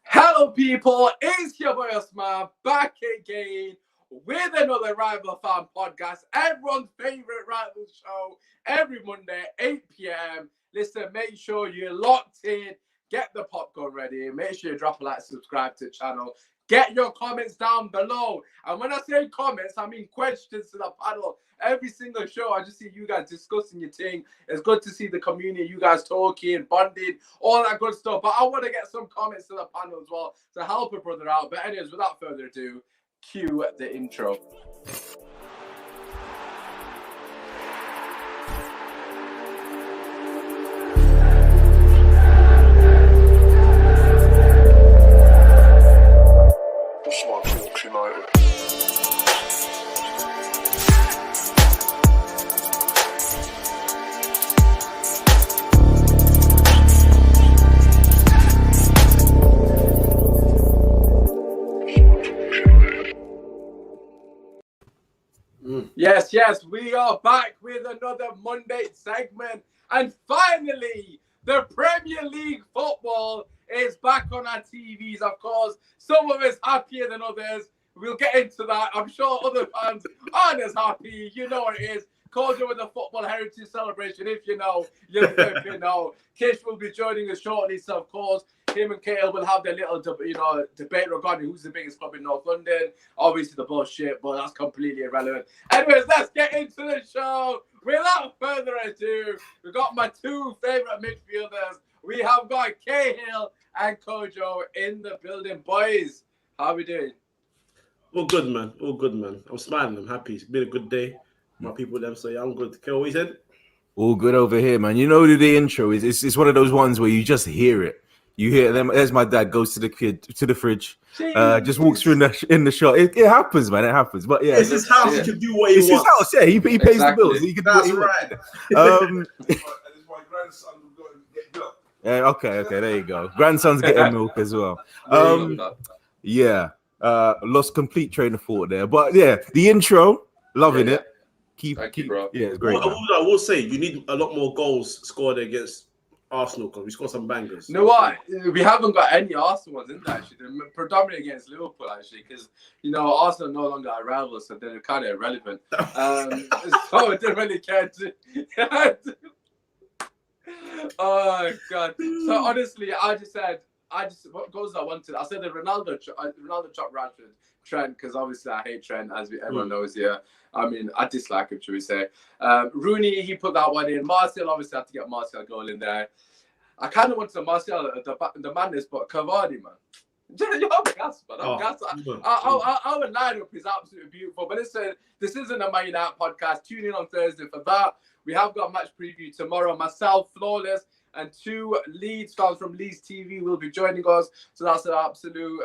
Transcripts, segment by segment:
Hello, people. It's your boy Osman back again with another Rival Fan podcast. Everyone's favorite rival show every Monday, 8 p.m. Listen, make sure you're locked in. Get the popcorn ready. Make sure you drop a like, subscribe to the channel. Get your comments down below. And when I say comments, I mean questions to the panel. Every single show, I just see you guys discussing your thing. It's good to see the community, you guys talking, bonding, all that good stuff. But I want to get some comments to the panel as well to help a brother out. But anyways, without further ado, cue the intro. United. Yes, we are back with another Monday segment. And finally, the Premier League football is back on our TVs. Of course, some of us happier than others. We'll get into that. I'm sure other fans aren't as happy. You know what it is. Kojo with the Football Heritage Celebration. If you know, you know. Kish will be joining us shortly. So, of course, him and Cahil will have their little debate regarding who's the biggest club in North London. Obviously, the bullshit, but that's completely irrelevant. Anyways, let's get into the show. Without further ado, we've got my two favourite midfielders. We have got Cahil and Kojo in the building. Boys, how are we doing? All good, man. All good, man. I'm smiling. I'm happy. It's been a good day. My people, them, so yeah, I'm good. Cahil, what you said? All good over here, man. You know the intro is. It's one of those ones where you just hear it. You hear them. There's my dad goes to the fridge, just walks through in the shot. It happens, man. It happens. But yeah, it's his house. He can do what he wants. It's his house. Yeah, he pays the bills. He can do what he wants. My grandson will go and get milk. Yeah, okay, there you go. Grandson's getting milk as well. Lost complete train of thought there, but yeah, the intro, loving it. Keep, bro. Yeah, it's great. I will say you need a lot more goals scored against Arsenal because we scored some bangers. You know what? We haven't got any Arsenal ones in there, actually. They're predominantly against Liverpool, actually, because, Arsenal no longer are rivals, so they're kind of irrelevant. So I didn't really care to... Oh, God. So, honestly, what goals I wanted? I said the Ronaldo chop Rashford, Trent, because obviously I hate Trent, as everyone knows here. I mean, I dislike him, should we say. Rooney, he put that one in. Martial, obviously, had to get Martial goal in there. I kind of wanted Martial, the madness, but Cavani, man. You're gas, man. I'm gas. Our lineup is absolutely beautiful. But listen, this isn't a Man United podcast. Tune in on Thursday for that. We have got match preview tomorrow. Myself, Flawless, and two Leeds fans from Leeds TV will be joining us. So that's an absolute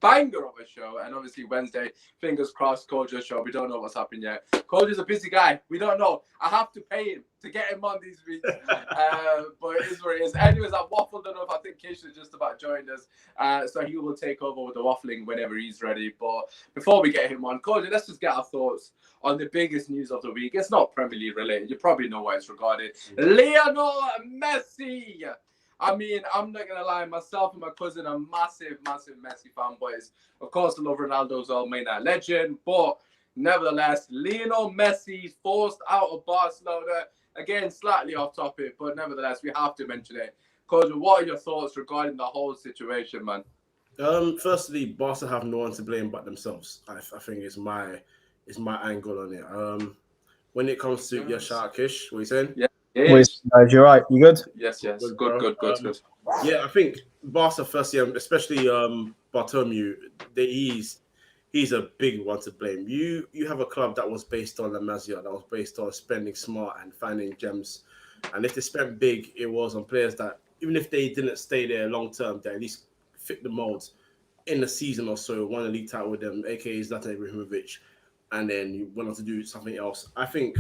banger of a show. And obviously Wednesday, fingers crossed, Kojo's show. We don't know what's happened yet. Kojo's a busy guy. We don't know. I have to pay him to get him on these weeks. But it is what it is. Anyways, I've waffled enough. I think Kish has just about joined us. So he will take over with the waffling whenever he's ready. But before we get him on, Kojo, let's just get our thoughts on the biggest news of the week. It's not Premier League related. You probably know what it's regarding. Lionel Messi. I mean, I'm not going to lie. Myself and my cousin are massive Messi fanboys. Of course, I love Ronaldo's old main legend. But nevertheless, Lionel Messi forced out of Barcelona. Again, slightly off topic, but nevertheless, we have to mention it. Kojo, what are your thoughts regarding the whole situation, man? Firstly, Barca have no one to blame but themselves. I think is my angle on it. When it comes to your shout, Kish, what are you saying? Yeah. Yes. You're right. You good? Yes. Good. Yeah, I think Barca firstly, especially Bartomeu, he's a big one to blame. You have a club that was based on La Masia, that was based on spending smart and finding gems. And if they spent big, it was on players that, even if they didn't stay there long term, they at least fit the molds in a season or so, won a league title with them, aka Zlatan Ibrahimovic, and then you went on to do something else. I think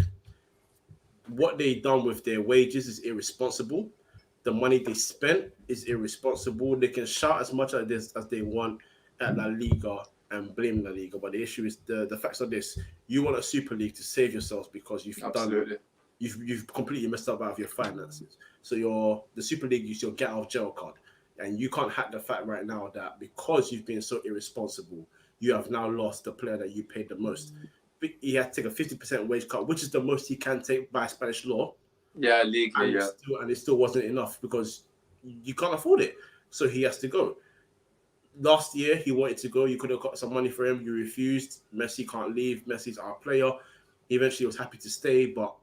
what they done with their wages is irresponsible. The money they spent is irresponsible. They can shout as much at this as they want at La Liga and blame La Liga, but the issue is the facts of this. You want a Super League to save yourselves because you've completely messed up out of your finances. So the Super League is your get out of jail card. And you can't hack the fact right now that because you've been so irresponsible, you have now lost the player that you paid the most. He had to take a 50% wage cut, which is the most he can take by Spanish law. Yeah, legally, and it still wasn't enough because you can't afford it. So he has to go. Last year, he wanted to go. You could have got some money for him. You refused. Messi can't leave. Messi's our player. He eventually was happy to stay, but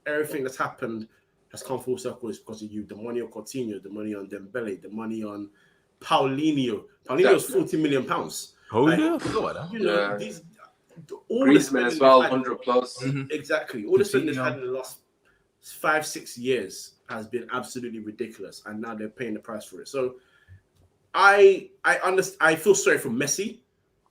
everything that's happened has come full circle is because of you. The money on Coutinho, the money on Dembele, the money on Paulinho. Paulinho's £40 million. Oh, yeah. These all Griezmann as well, 100 plus. Exactly. All the spending they've had in the last 5-6 years has been absolutely ridiculous, and now they're paying the price for it. So I understand. I feel sorry for Messi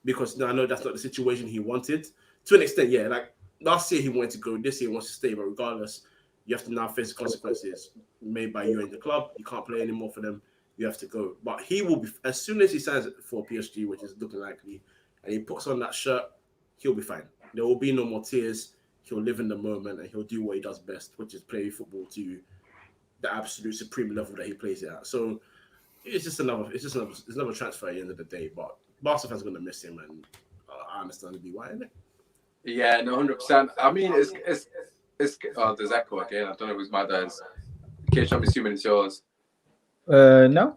because I know that's not the situation he wanted. To an extent, yeah. Like last year he wanted to go, this year he wants to stay, but regardless, you have to now face the consequences made by you and the club. You can't play anymore for them. You have to go. But he will be, as soon as he signs for PSG, which is looking likely, and he puts on that shirt, he'll be fine. There will be no more tears. He'll live in the moment and he'll do what he does best, which is play football to the absolute supreme level that he plays it at. So it's another transfer at the end of the day. But Barca fans are going to miss him, and I understand why, isn't it? Yeah, no, 100%. I mean, it's there's echo again. I don't know if it was my dad's. Kish, I'm assuming it's yours. No,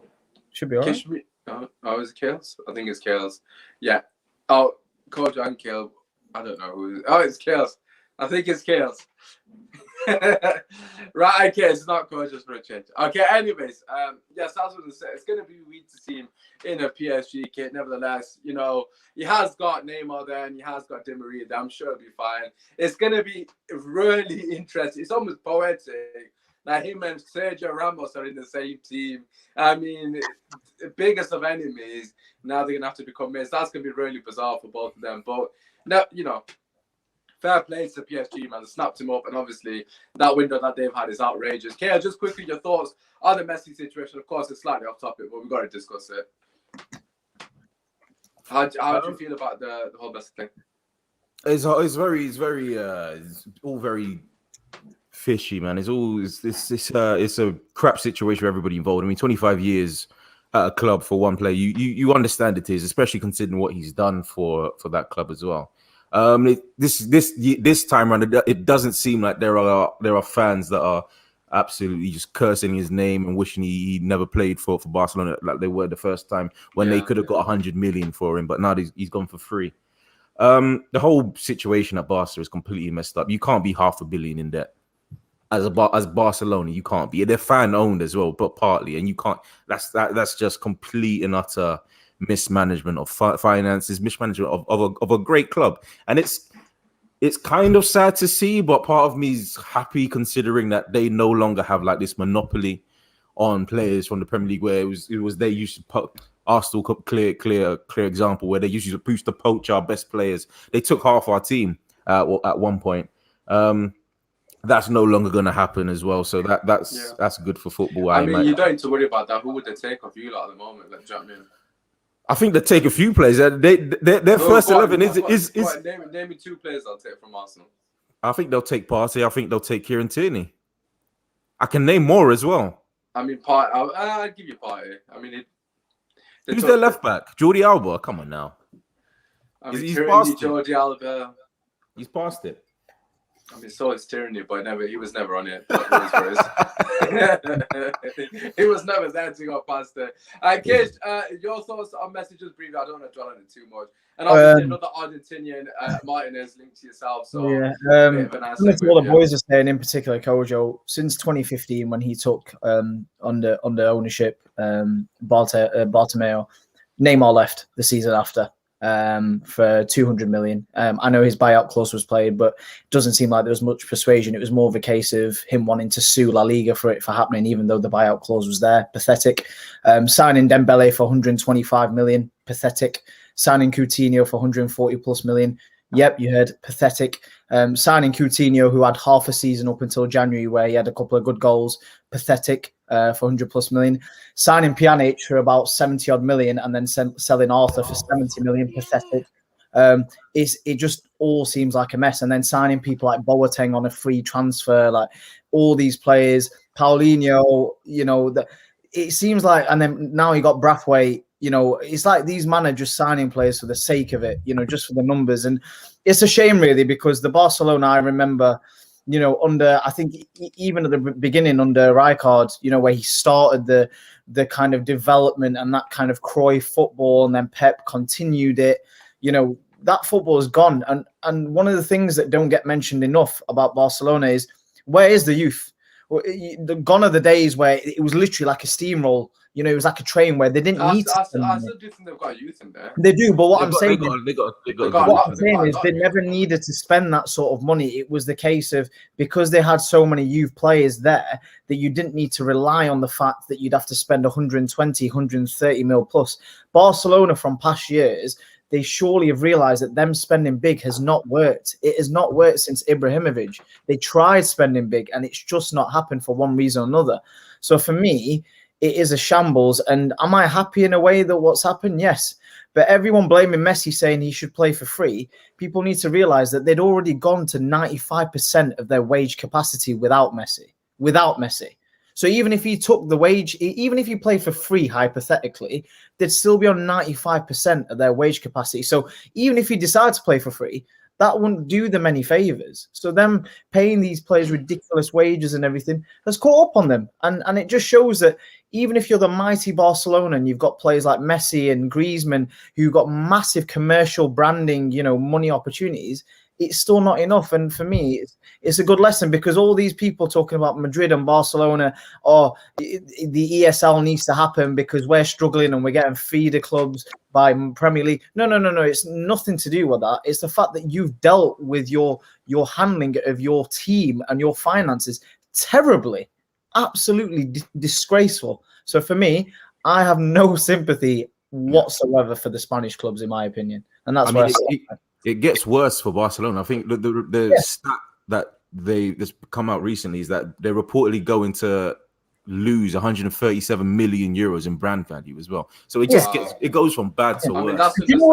should be alright. Kish, is it Kale's? I think it's Kale's. Yeah. Oh, Kojo and Cahil. I don't know who. It's Kale's. I think it's Kale's. Right, okay, it's not Kojo's for a change. Okay, anyways, yes, I was going to say, it's going to be weird to see him in a PSG kit. Nevertheless, you know, he has got Neymar there and he has got Di Maria there. I'm sure it'll be fine. It's going to be really interesting. It's almost poetic. Like him and Sergio Ramos are in the same team. I mean, biggest of enemies. Now they're going to have to become mates. That's going to be really bizarre for both of them. But, now, you know, fair play to PSG, man. They snapped him up. And obviously, that window that they've had is outrageous. Kaya, just quickly, your thoughts on the Messi situation. Of course, it's slightly off topic, but we've got to discuss it. How do you feel about the whole Messi thing? It's all very fishy, man. It's a crap situation for everybody involved. I mean, 25 years at a club for one player, you understand it is, especially considering what he's done for that club as well. This time around, it doesn't seem like there are fans that are absolutely just cursing his name and wishing he never played for Barcelona like they were the first time when they could have got 100 million for him, but now he's gone for free. The whole situation at Barca is completely messed up. You can't be $500 million in debt. As Barcelona, you can't be. They're fan owned as well, but partly, and you can't. That's just complete and utter mismanagement of finances, mismanagement of a great club, and it's kind of sad to see. But part of me is happy considering that they no longer have like this monopoly on players from the Premier League, where it was they used to put Arsenal clear example where they used to poach our best players. They took half our team at one point. That's no longer going to happen as well. So that's good for football. I mean, you don't need to worry about that. Who would they take off you at the moment? Like, do you know what I mean? I think they take a few players. Their first 11 is. Name me 2 players I'll take from Arsenal. I think they'll take Partey. I think they'll take Kieran Tierney. I can name more as well. I mean, I'll give you Partey. I mean, who's their left back? Jordi Alba. Come on now. I mean, he's past Jordi Alba. He's past it. I mean, so is Tierney, but he was never on it. He was never there to go past it. Kish, your thoughts on messages briefly. I don't want to dwell on it too much. And obviously another Argentinian, Martinez, linked to yourself. So yeah, that's what the boys are saying, in particular, Kojo, since 2015 when he took under ownership Bartomeu, Neymar left the season after. For 200 million. I know his buyout clause was played, but it doesn't seem like there was much persuasion. It was more of a case of him wanting to sue La Liga for happening, even though the buyout clause was there. Pathetic. Signing Dembele for 125 million. Pathetic. Signing Coutinho for 140 plus million. Yep, you heard pathetic. Signing Coutinho, who had half a season up until January where he had a couple of good goals. Pathetic. For 100 plus million, signing Pjanic for about 70 odd million, and then selling Arthur for 70 million. Pathetic. It just all seems like a mess. And then signing people like Boateng on a free transfer, like all these players, Paulinho, you know, it seems like, and then now he got Brathwaite. You know, it's like these men are just signing players for the sake of it. You know, just for the numbers, and it's a shame really because the Barcelona I remember. You know, under I think even at the beginning under Rijkaard, you know, where he started the kind of development and that kind of Cruyff football, and then Pep continued it. You know, that football is gone. And one of the things that don't get mentioned enough about Barcelona is where is the youth? Gone are the days where it was literally like a steamroll. You know, it was like a train where they didn't need to. I still do think they've got youth in there. They do, but what I'm saying is they never needed to spend that sort of money. It was the case of because they had so many youth players there that you didn't need to rely on the fact that you'd have to spend 120, 130 mil plus. Barcelona from past years, they surely have realized that them spending big has not worked. It has not worked since Ibrahimovic. They tried spending big and it's just not happened for one reason or another. So for me, it is a shambles. And am I happy in a way that what's happened? Yes. But everyone blaming Messi saying he should play for free, people need to realize that they'd already gone to 95% of their wage capacity without Messi. So even if he took the wage, even if you play for free, hypothetically, they'd still be on 95% of their wage capacity. So even if you decide to play for free, that wouldn't do them any favors. So them paying these players ridiculous wages and everything has caught up on them. And it just shows that even if you're the mighty Barcelona and you've got players like Messi and Griezmann who got massive commercial branding, you know, money opportunities, it's still not enough. And for me, it's a good lesson because all these people talking about Madrid and Barcelona, or the ESL needs to happen because we're struggling and we're getting feeder clubs by Premier League. No. It's nothing to do with that. It's the fact that you've dealt with your handling of your team and your finances terribly, absolutely disgraceful. So for me, I have no sympathy whatsoever for the Spanish clubs, in my opinion. And that's it gets worse for Barcelona. I think the stat that that's come out recently is that they're reportedly going to lose 137 million euros in brand value as well. So it just it goes from bad to worse. Do you know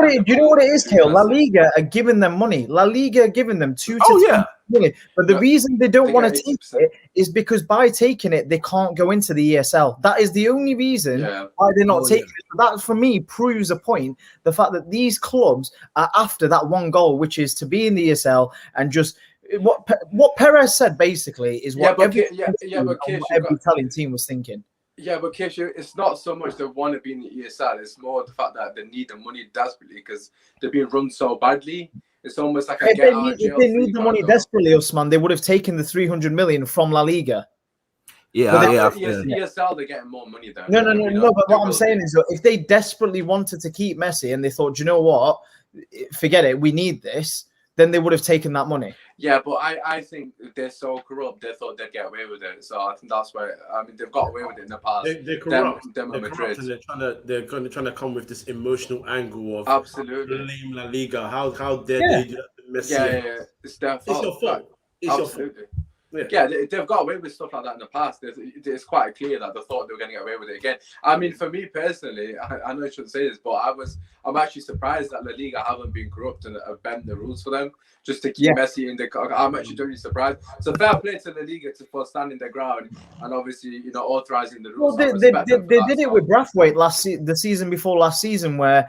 what it is, Kale? La Liga are giving them money. La Liga are giving them 2 to 3 million. But the reason they don't want to take it is because by taking it, they can't go into the ESL. That is the only reason why they're not taking it. That, for me, proves a point. The fact that these clubs are after that one goal, which is to be in the ESL and just what Perez said basically is what every Italian team was thinking. Yeah, but Kish, it's not so much they want to be in the ESL. It's more the fact that they need the money desperately because they're being run so badly. It's almost like if they need the money desperately, Osman, they would have taken the 300 million from La Liga. ESL, they're getting more money there. No. But what I'm saying is, if they desperately wanted to keep Messi and they thought, do you know what, forget it, we need this, then they would have taken that money. Yeah, but I think they're so corrupt, they thought they'd get away with it. So I think that's why, they've got away with it in the past. They're corrupt. They're corrupt and they're trying to come with this emotional angle of absolutely blame La Liga. How dare they do that to Messi? Yeah. It's their fault. It's your fault. It's your fault. Yeah, they've got away with stuff like that in the past. It's quite clear that they thought they were going to get away with it again. I mean, for me personally, I know I shouldn't say this, but I'm actually surprised that La Liga haven't been corrupt and have bent the rules for them just to keep Messi in the. I'm actually totally surprised. So fair play to La Liga for standing their ground and obviously authorizing the rules. Well, they did it with Brathwaite the season before last season, where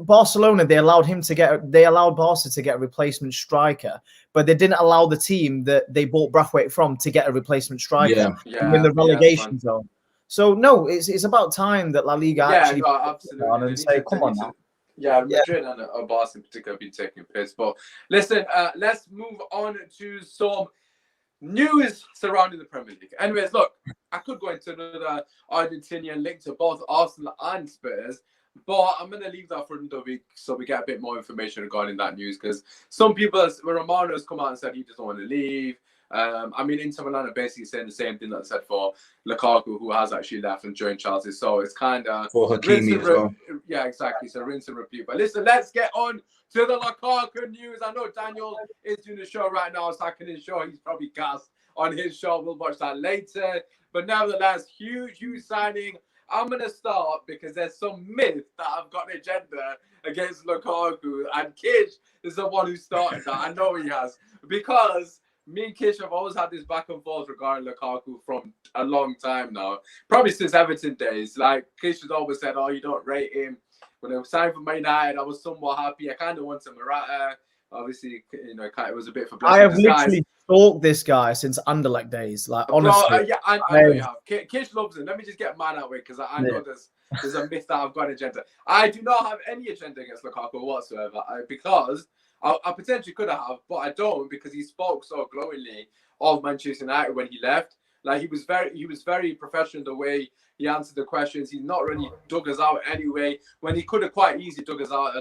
Barcelona they allowed Barca to get a replacement striker. But they didn't allow the team that they bought Brathwaite from to get a replacement striker in the relegation zone. So no, it's about time that La Liga actually absolutely and say, come on now. Yeah, Madrid and Barca in particular have been taking piss. But listen, let's move on to some news surrounding the Premier League. Anyways, look, I could go into another Argentinian link to both Arsenal and Spurs. But I'm going to leave that for another week so we get a bit more information regarding that news because some people, Romano has come out and said he doesn't want to leave. Inter Milan are basically saying the same thing that I said for Lukaku, who has actually left and joined Chelsea. So it's kind of... For Hakimi as well. Yeah, exactly. So rinse and repeat. But listen, let's get on to the Lukaku news. I know Daniel is doing the show right now, so I can ensure he's probably cast on his show. We'll watch that later. But nevertheless, huge signing. I'm going to start because there's some myth that I've got an agenda against Lukaku. And Kish is the one who started that. I know he has. Because me and Kish have always had this back and forth regarding Lukaku from a long time now. Probably since Everton days. Like, Kish has always said, oh, you don't rate him. When I was signed for Man United, I was somewhat happy. I kind of wanted Morata. Obviously, you know, it was a bit for blessing. I have literally stalked this guy since Anderlecht days. Like, honestly. Bro, yeah, I know you have. Kish loves him. Let me just get mine out of it, because I know there's a myth that I've got an agenda. I do not have any agenda against Lukaku whatsoever, because I potentially could have, but I don't, because he spoke so glowingly of Manchester United when he left. Like, he was very professional the way he answered the questions. He's not really dug us out anyway, when he could have quite easily dug us out.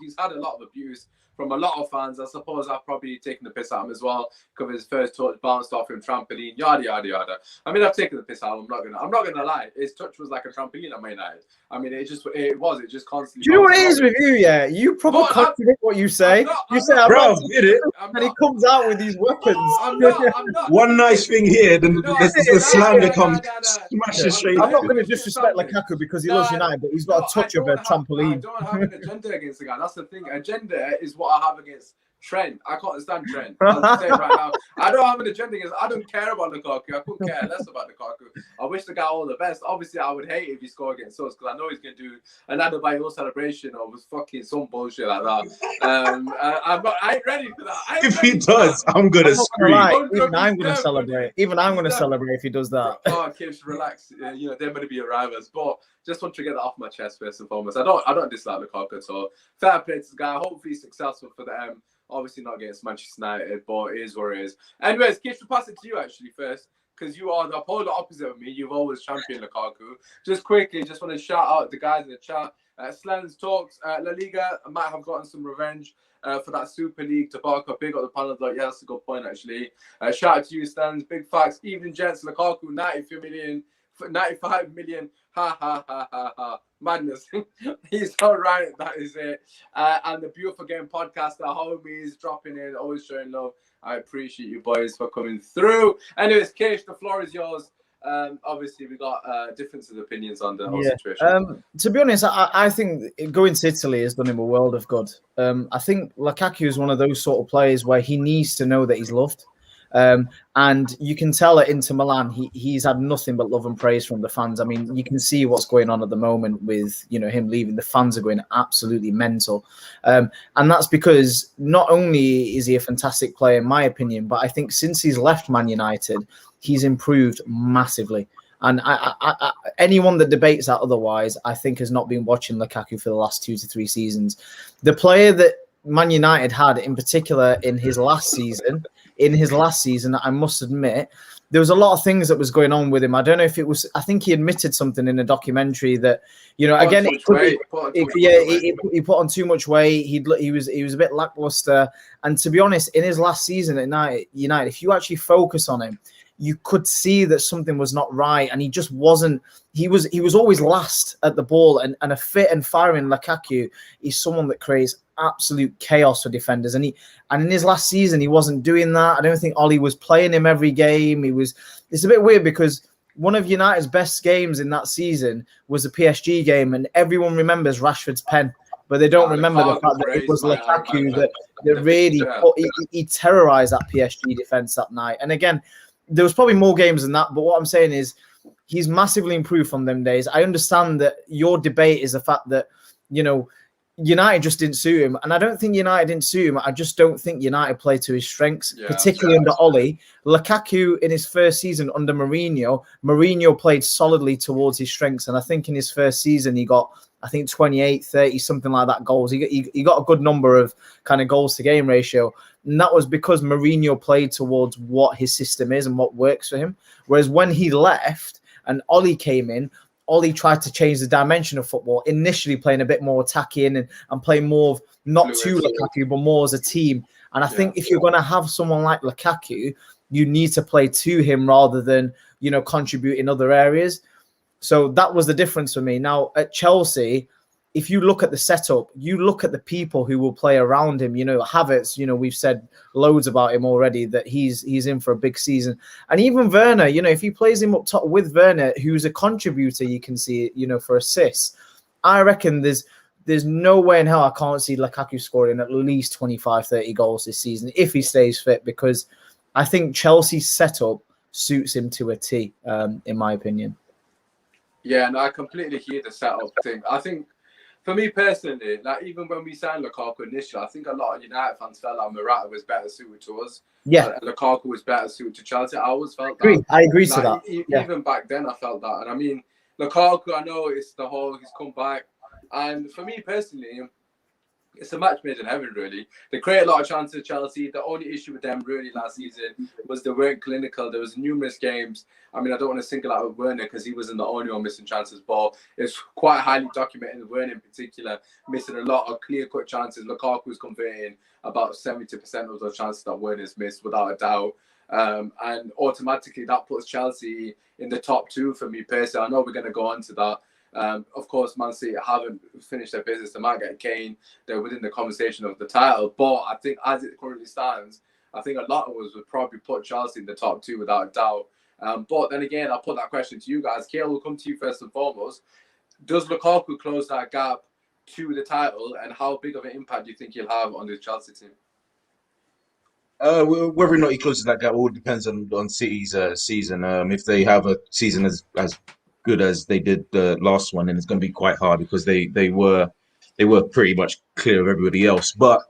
He's had a lot of abuse from a lot of fans. I suppose I've probably taken the piss out of him as well, because his first touch bounced off him, trampoline, yada yada yada. I mean, I've taken the piss out of him. I'm not gonna lie. His touch was like a trampoline at Man United. I mean, it just constantly. Do you know what it is with you? Yeah, you probably contradict what you say. You say, bro, did it? And he comes out with these weapons. I'm not. One nice thing here, then the slander comes, smashes straight. I'm not going to disrespect Lukaku because he loves United, but he's got a touch of a trampoline. I don't have an agenda against the guy. That's the thing. Agenda is what I have against Trent. I can't stand Trent. I'll say it right now. I don't have an agenda against. I don't care about Lukaku. I couldn't care less about Lukaku. I wish the guy all the best. Obviously, I would hate if he scored against us, because I know he's going to do another Bayern celebration or fucking some bullshit like that. I ain't ready for that. If he does, I'm going to scream. Even I'm going to celebrate. Even I'm going to celebrate if he does that. Oh, Kish, relax. You know, they're going to be arrivals. But just want to get that off my chest first and foremost. I don't dislike Lukaku, so fair play to this guy. Hopefully he's successful for them. Obviously not against Manchester United, but it is what it is. Anyways, Kish, we'll pass it to you actually first, because you are the polar opposite of me. You've always championed Lukaku. Just quickly, just want to shout out the guys in the chat. Slens talks, La Liga might have gotten some revenge for that Super League debacle. Big up the panel, though. Yeah, that's a good point, actually. Shout out to you, Slens. Big facts. Evening, gents. Lukaku, 95 million. Ha, ha, ha, ha, ha. Madness. He's all right. That is it. And the Beautiful Game podcast, our homies dropping in, always showing love. I appreciate you boys for coming through. Anyways, Kish, the floor is yours. Obviously, we got differences of opinions on the whole situation. To be honest, I think going to Italy has done him a world of good. I think Lukaku is one of those sort of players where he needs to know that he's loved. And you can tell at Inter Milan, he's had nothing but love and praise from the fans. I mean, you can see what's going on at the moment with, you know, him leaving. The fans are going absolutely mental. And that's because not only is he a fantastic player, in my opinion, but I think since he's left Man United, he's improved massively. And I anyone that debates that otherwise, I think has not been watching Lukaku for the last 2 to 3 seasons. The player that Man United had, in particular in his last season, I must admit, there was a lot of things that was going on with him. I don't know if it was, I think he admitted something in a documentary that, you know, again, he put on too much weight. He was a bit lackluster. And to be honest, in his last season at United, if you actually focus on him, you could see that something was not right, and he just wasn't. He was always last at the ball, and a fit and firing Lukaku is someone that creates absolute chaos for defenders. And in his last season, he wasn't doing that. I don't think Ollie was playing him every game. It's a bit weird because one of United's best games in that season was the PSG game, and everyone remembers Rashford's pen. But they don't remember the fact that it was Lukaku that really he terrorized that PSG defense that night. And again, there was probably more games than that, but what I'm saying is he's massively improved from them days. I understand that your debate is the fact that, you know, United just didn't suit him. And I don't think United didn't suit him. I just don't think United played to his strengths, particularly under Ollie. Lukaku in his first season under Mourinho played solidly towards his strengths. And I think in his first season, he got, 28, 30, something like that goals. He got a good number of kind of goals to game ratio. And that was because Mourinho played towards what his system is and what works for him. Whereas when he left and Ollie came in, Ollie tried to change the dimension of football, initially playing a bit more attacking and playing more of not to Lukaku, but more as a team. And I think if you're going to have someone like Lukaku, you need to play to him rather than, you know, contribute in other areas. So that was the difference for me. Now, at Chelsea, if you look at the setup, you look at the people who will play around him. You know, Havertz, you know, we've said loads about him already, that he's in for a big season. And even Werner, you know, if he plays him up top with Werner, who's a contributor, you can see, you know, for assists. I reckon there's no way in hell I can't see Lukaku scoring at least 25, 30 goals this season if he stays fit, because I think Chelsea's setup suits him to a T, in my opinion. Yeah, and I completely hear the setup thing. I think, for me personally, like even when we signed Lukaku initially, I think a lot of United fans felt like Morata was better suited to us. Yeah, And Lukaku was better suited to Chelsea. I always felt agree. that. I agree to Like, that. Yeah. Even back then, I felt that. And I mean, Lukaku, I know it's the whole, he's come back. And for me personally, it's a match made in heaven, really. They create a lot of chances, Chelsea. The only issue with them, really, last season was they weren't clinical. There was numerous games. I mean, I don't want to single out Werner because he wasn't the only one missing chances, but it's quite highly documented. Werner, in particular, missing a lot of clear-cut chances. Lukaku's converting about 70% of those chances that Werner's missed, without a doubt. And automatically, that puts Chelsea in the top two for me personally. I know we're going to go on to that. Of course, Man City haven't finished their business. They might get Kane. They're within the conversation of the title. But I think as it currently stands, I think a lot of us would probably put Chelsea in the top two without a doubt. But then again, I'll put that question to you guys. Kale, will come to you first and foremost. Does Lukaku close that gap to the title? And how big of an impact do you think he'll have on the Chelsea team? Whether or not he closes that gap all depends on City's season. If they have a season as good as they did the last one, then it's going to be quite hard because they were pretty much clear of everybody else. But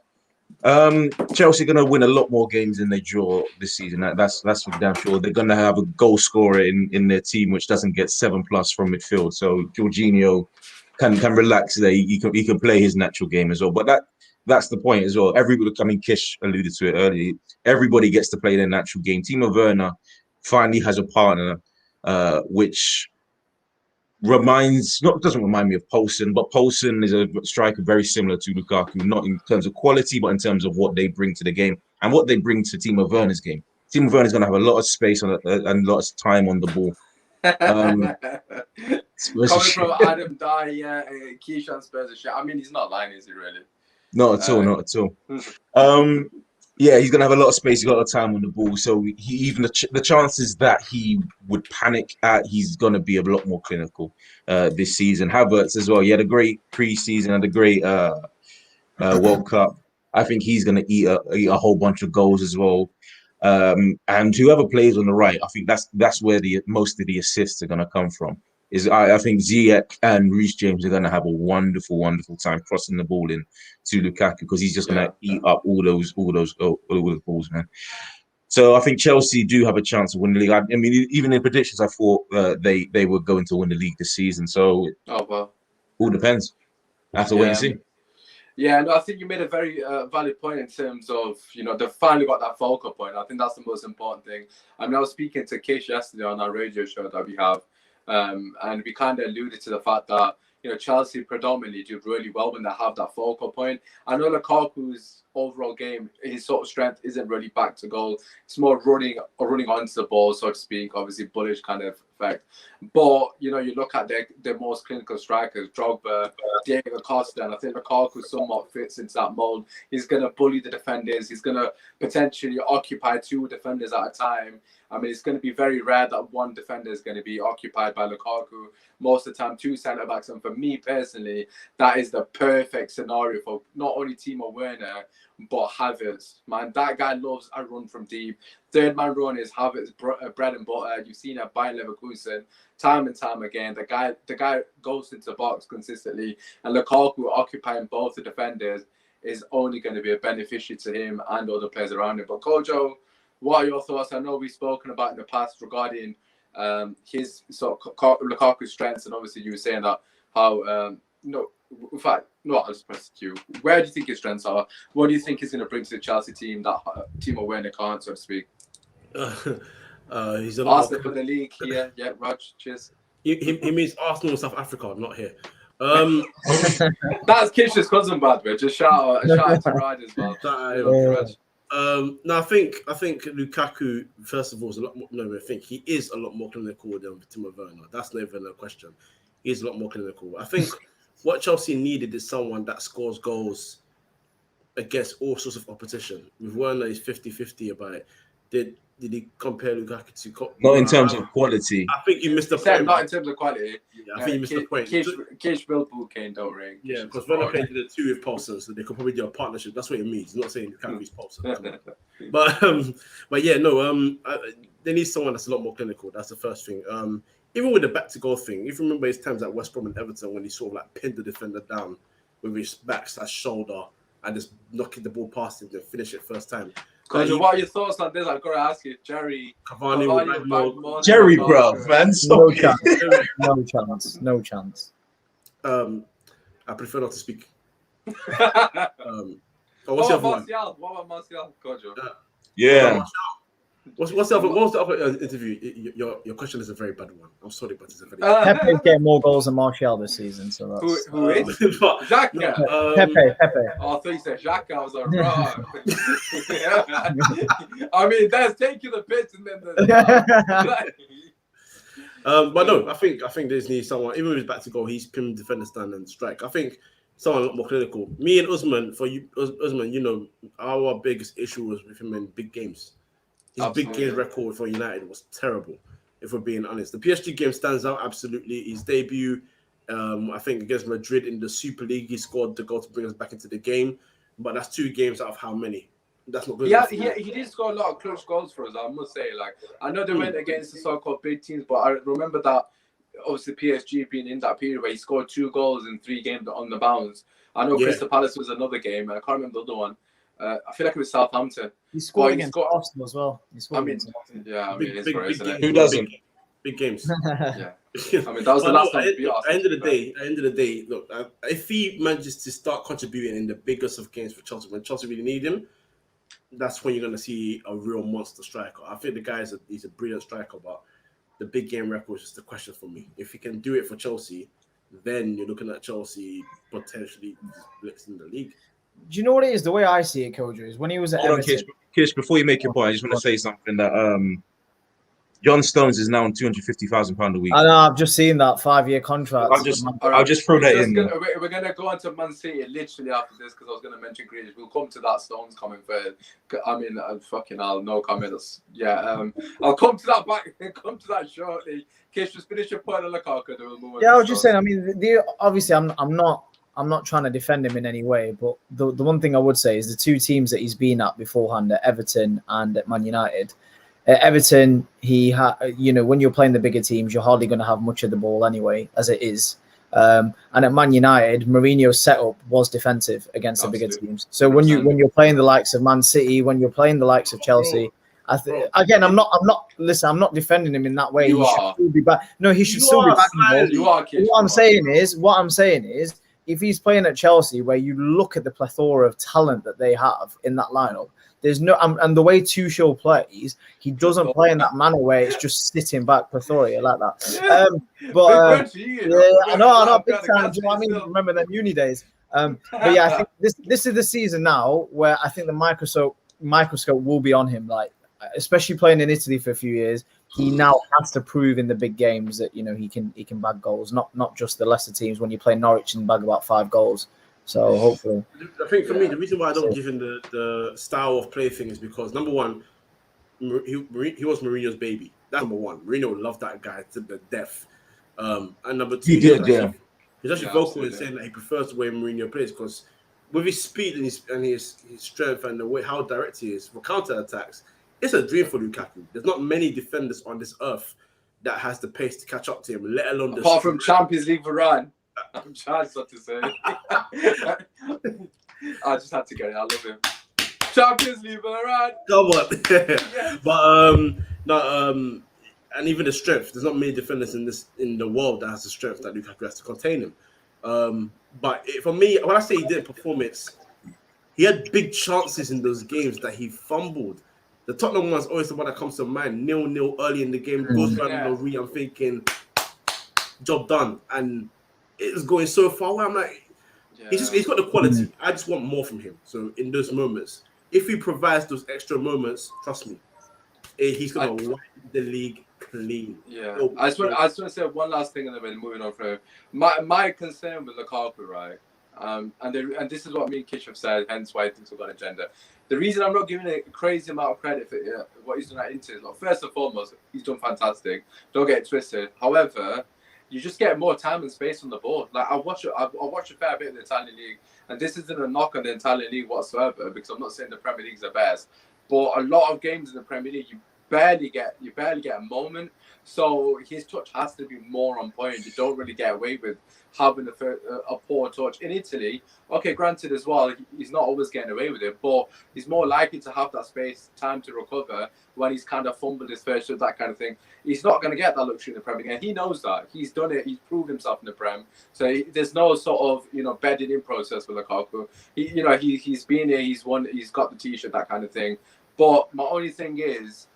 Chelsea are going to win a lot more games than they draw this season. That's for damn sure. They're going to have a goal scorer in their team which doesn't get 7+ from midfield. So Jorginho can relax there. He can play his natural game as well. But that's the point as well. Everybody, I mean, Kish alluded to it earlier. Everybody gets to play their natural game. Timo Werner finally has a partner, which doesn't remind me of Poulsen, but Poulsen is a striker very similar to Lukaku, not in terms of quality, but in terms of what they bring to the game and what they bring to Timo Werner's game. Timo Werner's going to have a lot of space and a lot of time on the ball. Coming from Adam Dyer, Kish on Spurs, I mean, he's not lying, is he really? Not at all, not at all. Yeah, he's going to have a lot of space. He's got a lot of time on the ball. So even the chances that he would panic at, he's going to be a lot more clinical this season. Havertz as well. He had a great preseason and a great World Cup. I think he's going to eat a whole bunch of goals as well. And whoever plays on the right, I think that's where most of the assists are going to come from. I think Ziyech and Reece James are going to have a wonderful, wonderful time crossing the ball in to Lukaku because he's just going to eat up all those balls, man. So I think Chelsea do have a chance of winning the league. I mean, even in predictions, I thought they were going to win the league this season. So all depends. I have to wait and see. Yeah, no, I think you made a very valid point in terms of, they've finally got that focal point. I think that's the most important thing. I mean, I was speaking to Kish yesterday on our radio show that we have. And we kind of alluded to the fact that Chelsea predominantly do really well when they have that focal point. I know Lukaku's overall game, his sort of strength isn't really back to goal. It's more running onto the ball, so to speak. Obviously, bullish kind of effect. But you look at their most clinical strikers, Drogba, Diego Costa, and I think Lukaku somewhat fits into that mold. He's going to bully the defenders. He's going to potentially occupy two defenders at a time. I mean, it's going to be very rare that one defender is going to be occupied by Lukaku. Most of the time, two centre-backs. And for me personally, that is the perfect scenario for not only Timo Werner, but Havertz. Man, that guy loves a run from deep. Third man run is Havertz bread and butter. You've seen it by Leverkusen time and time again. The guy goes into the box consistently. And Lukaku occupying both the defenders is only going to be a beneficiary to him and other players around him. But Kojo, what are your thoughts? I know we've spoken about in the past regarding his sort of Lukaku's strengths, and obviously you were saying that how in fact, no, I'll just press you. Where do you think his strengths are? What do you think he's going to bring to the Chelsea team that Timo Werner can't, so to speak? He's Arsenal for the league here. Yeah, Raj, cheers. He means Arsenal in South Africa, not here. That's Kish's cousin, by the way. Just shout out to Raj as well. No, I think Lukaku, first of all, is a lot more. No, I think he is a lot more clinical than Timo Werner. That's never a question. He's a lot more clinical. I think what Chelsea needed is someone that scores goals against all sorts of opposition. With Werner, he's 50-50 about it. did he compare Lukaku to? Not in terms of quality. I think you missed the Said point. not in terms of quality. Yeah, I think you missed the point. Kish Liverpool, Kane don't ring. Yeah, because when I played the two with Paulson, so they could probably do a partnership. That's what it means. It's not saying Lukaku's Paulson. But yeah, no. They need someone that's a lot more clinical. That's the first thing. Even with the back to goal thing, if you remember his times at West Brom and Everton when he sort of like pinned the defender down with his back/shoulder and just knocking the ball past him to finish it first time. Kojo, what are your thoughts on this? I've got to ask you, Jerry. Cavani Jerry, bro, man. No chance. No chance. I prefer not to speak. What What's the about other one? What about Martial, Kojo? Yeah. What's the other interview? Your question is a very bad one. I'm sorry, but it's a very Pepe's getting more goals than Martial this season, so that's Who is? Xhaka. Pepe. Oh, I thought you said Xhaka. I was like, right. I mean, that's taking the piss and then but no, I think they just need someone. Even with his back to goal, he's pinned defenders down and strike. I think someone a lot more clinical. Me and Usman, Usman, our biggest issue was with him in big games. His big game record for United was terrible, if we're being honest. The PSG game stands out, absolutely. His debut, I think, against Madrid in the Super League, he scored the goal to bring us back into the game. But that's 2 games out of how many? That's not good enough. Yeah, he did score a lot of clutch goals for us, I must say. Like, I know they went against the so-called big teams, but I remember that, obviously, PSG being in that period where he scored 2 goals in 3 games on the bounce. I know Crystal Palace was another game. I can't remember the other one. I feel like it was Southampton. He scored against Arsenal as well. It's Who doesn't? Big games. Yeah. I mean, that was the last time. At the end of the day, look, if he manages to start contributing in the biggest of games for Chelsea, when Chelsea really need him, that's when you're going to see a real monster striker. I think the guy he's a brilliant striker, but the big game record is just a question for me. If he can do it for Chelsea, then you're looking at Chelsea potentially blitzing the league. Do you know what it is? The way I see it, Kojo, is when he was at Everton. Kish, before you make your point, I just want to say something that John Stones is now on £250,000 a week. I know, I've just seen that 5-year contract. I'll just throw that in. We're going to go on to Man City literally after this because I was going to mention Grealish. We'll come to that Stones comment first. I mean, no comments. Yeah, I'll come to that come to that shortly. Kish, just finish your point on Lukaku. Yeah, I was just saying. I mean, obviously, I'm not trying to defend him in any way, but the one thing I would say is the 2 teams that he's been at beforehand, at Everton and at Man United. At Everton, when you're playing the bigger teams, you're hardly going to have much of the ball anyway, as it is. And at Man United, Mourinho's setup was defensive against the bigger teams. So when you're playing the likes of Man City, when you're playing the likes of Chelsea, again, I'm not defending him in that way. He should still be back. No, he should still be back. What I'm saying is, if he's playing at Chelsea, where you look at the plethora of talent that they have in that lineup, there's no and the way Tuchel plays, he doesn't play in that manner where it's just sitting back plethora like that. I know, big time. Do you know what I mean? Remember them uni days. But yeah, I think this is the season now where I think the microscope will be on him. Like, especially playing in Italy for a few years, he now has to prove in the big games that he can bag goals, not just the lesser teams when you play Norwich and bag about 5 goals. So hopefully, I think for me the reason why I don't give him the style of play thing is because number one, he was Mourinho's baby. That's number one. Mourinho loved that guy to the death. And number 2, he's actually vocal in saying that he prefers the way Mourinho plays because with his speed and his strength and the way how direct he is for counter attacks. It's a dream for Lukaku. There's not many defenders on this earth that has the pace to catch up to him, let alone apart from Champions League Varane. I'm trying not to say. I just had to get it. I love him. Champions League Varane. Come on. But and even the strength. There's not many defenders in the world that has the strength that Lukaku has to contain him. But for me, when I say he didn't perform, he had big chances in those games that he fumbled. The Tottenham one's always the one that comes to mind. 0-0 early in the game, goes around the I'm thinking, job done. And it's going so far away. I'm like, he's got the quality. I just want more from him. So in those moments, if he provides those extra moments, trust me, he's going to wipe the league clean. Yeah. I just want to say one last thing and then we're moving on from my concern with Lukaku, right? And this is what me and Kish have said, hence why I think we've got an agenda. The reason I'm not giving a crazy amount of credit for what he's done at Inter is, look, first and foremost, he's done fantastic. Don't get it twisted. However, you just get more time and space on the board. Like I watch a fair bit of the Italian league, and this isn't a knock on the Italian league whatsoever, because I'm not saying the Premier League's the best, but a lot of games in the Premier League you barely get a moment. So his touch has to be more on point. You don't really get away with having a poor touch. In Italy, okay, granted as well, he's not always getting away with it, but he's more likely to have that space, time to recover when he's kind of fumbled his first shot, that kind of thing. He's not going to get that luxury in the Premier League, and he knows that. He's done it. He's proved himself in the Prem. So there's no sort of, bedding in process with Lukaku. He's been here. He's won. He's got the T-shirt, that kind of thing. But my only thing is,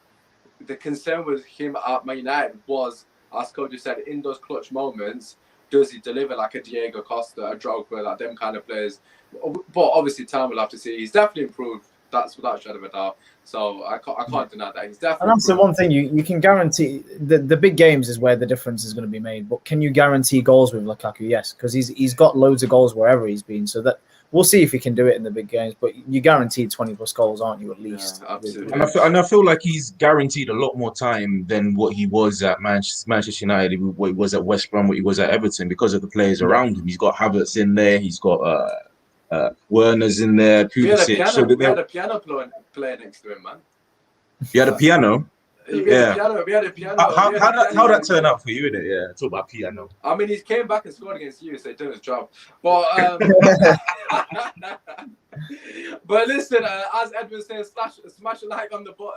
the concern with him at Man United was, as Kojo said, in those clutch moments, does he deliver like a Diego Costa, a Drogba, like them kind of players? But obviously, time will have to see. He's definitely improved. That's without a shadow of a doubt. So I can't deny that. He's definitely. And that's the one thing you can guarantee. The big games is where the difference is going to be made. But can you guarantee goals with Lukaku? Yes, because he's got loads of goals wherever he's been. So that we'll see if he can do it in the big games. But you guaranteed 20 plus goals, aren't you? At least. Yeah, absolutely. And I feel like he's guaranteed a lot more time than what he was at Manchester United, what he was at West Brom, what he was at Everton, because of the players around him. He's got Havertz in there. He's got Werner's in there. We had a piano player next to him, man. You had a piano? We had a piano. How that turn out for you, innit? Yeah, talk about piano. I mean, he came back and scored against you, so he did his job. But but listen, as Edwin says, smash a like on the button.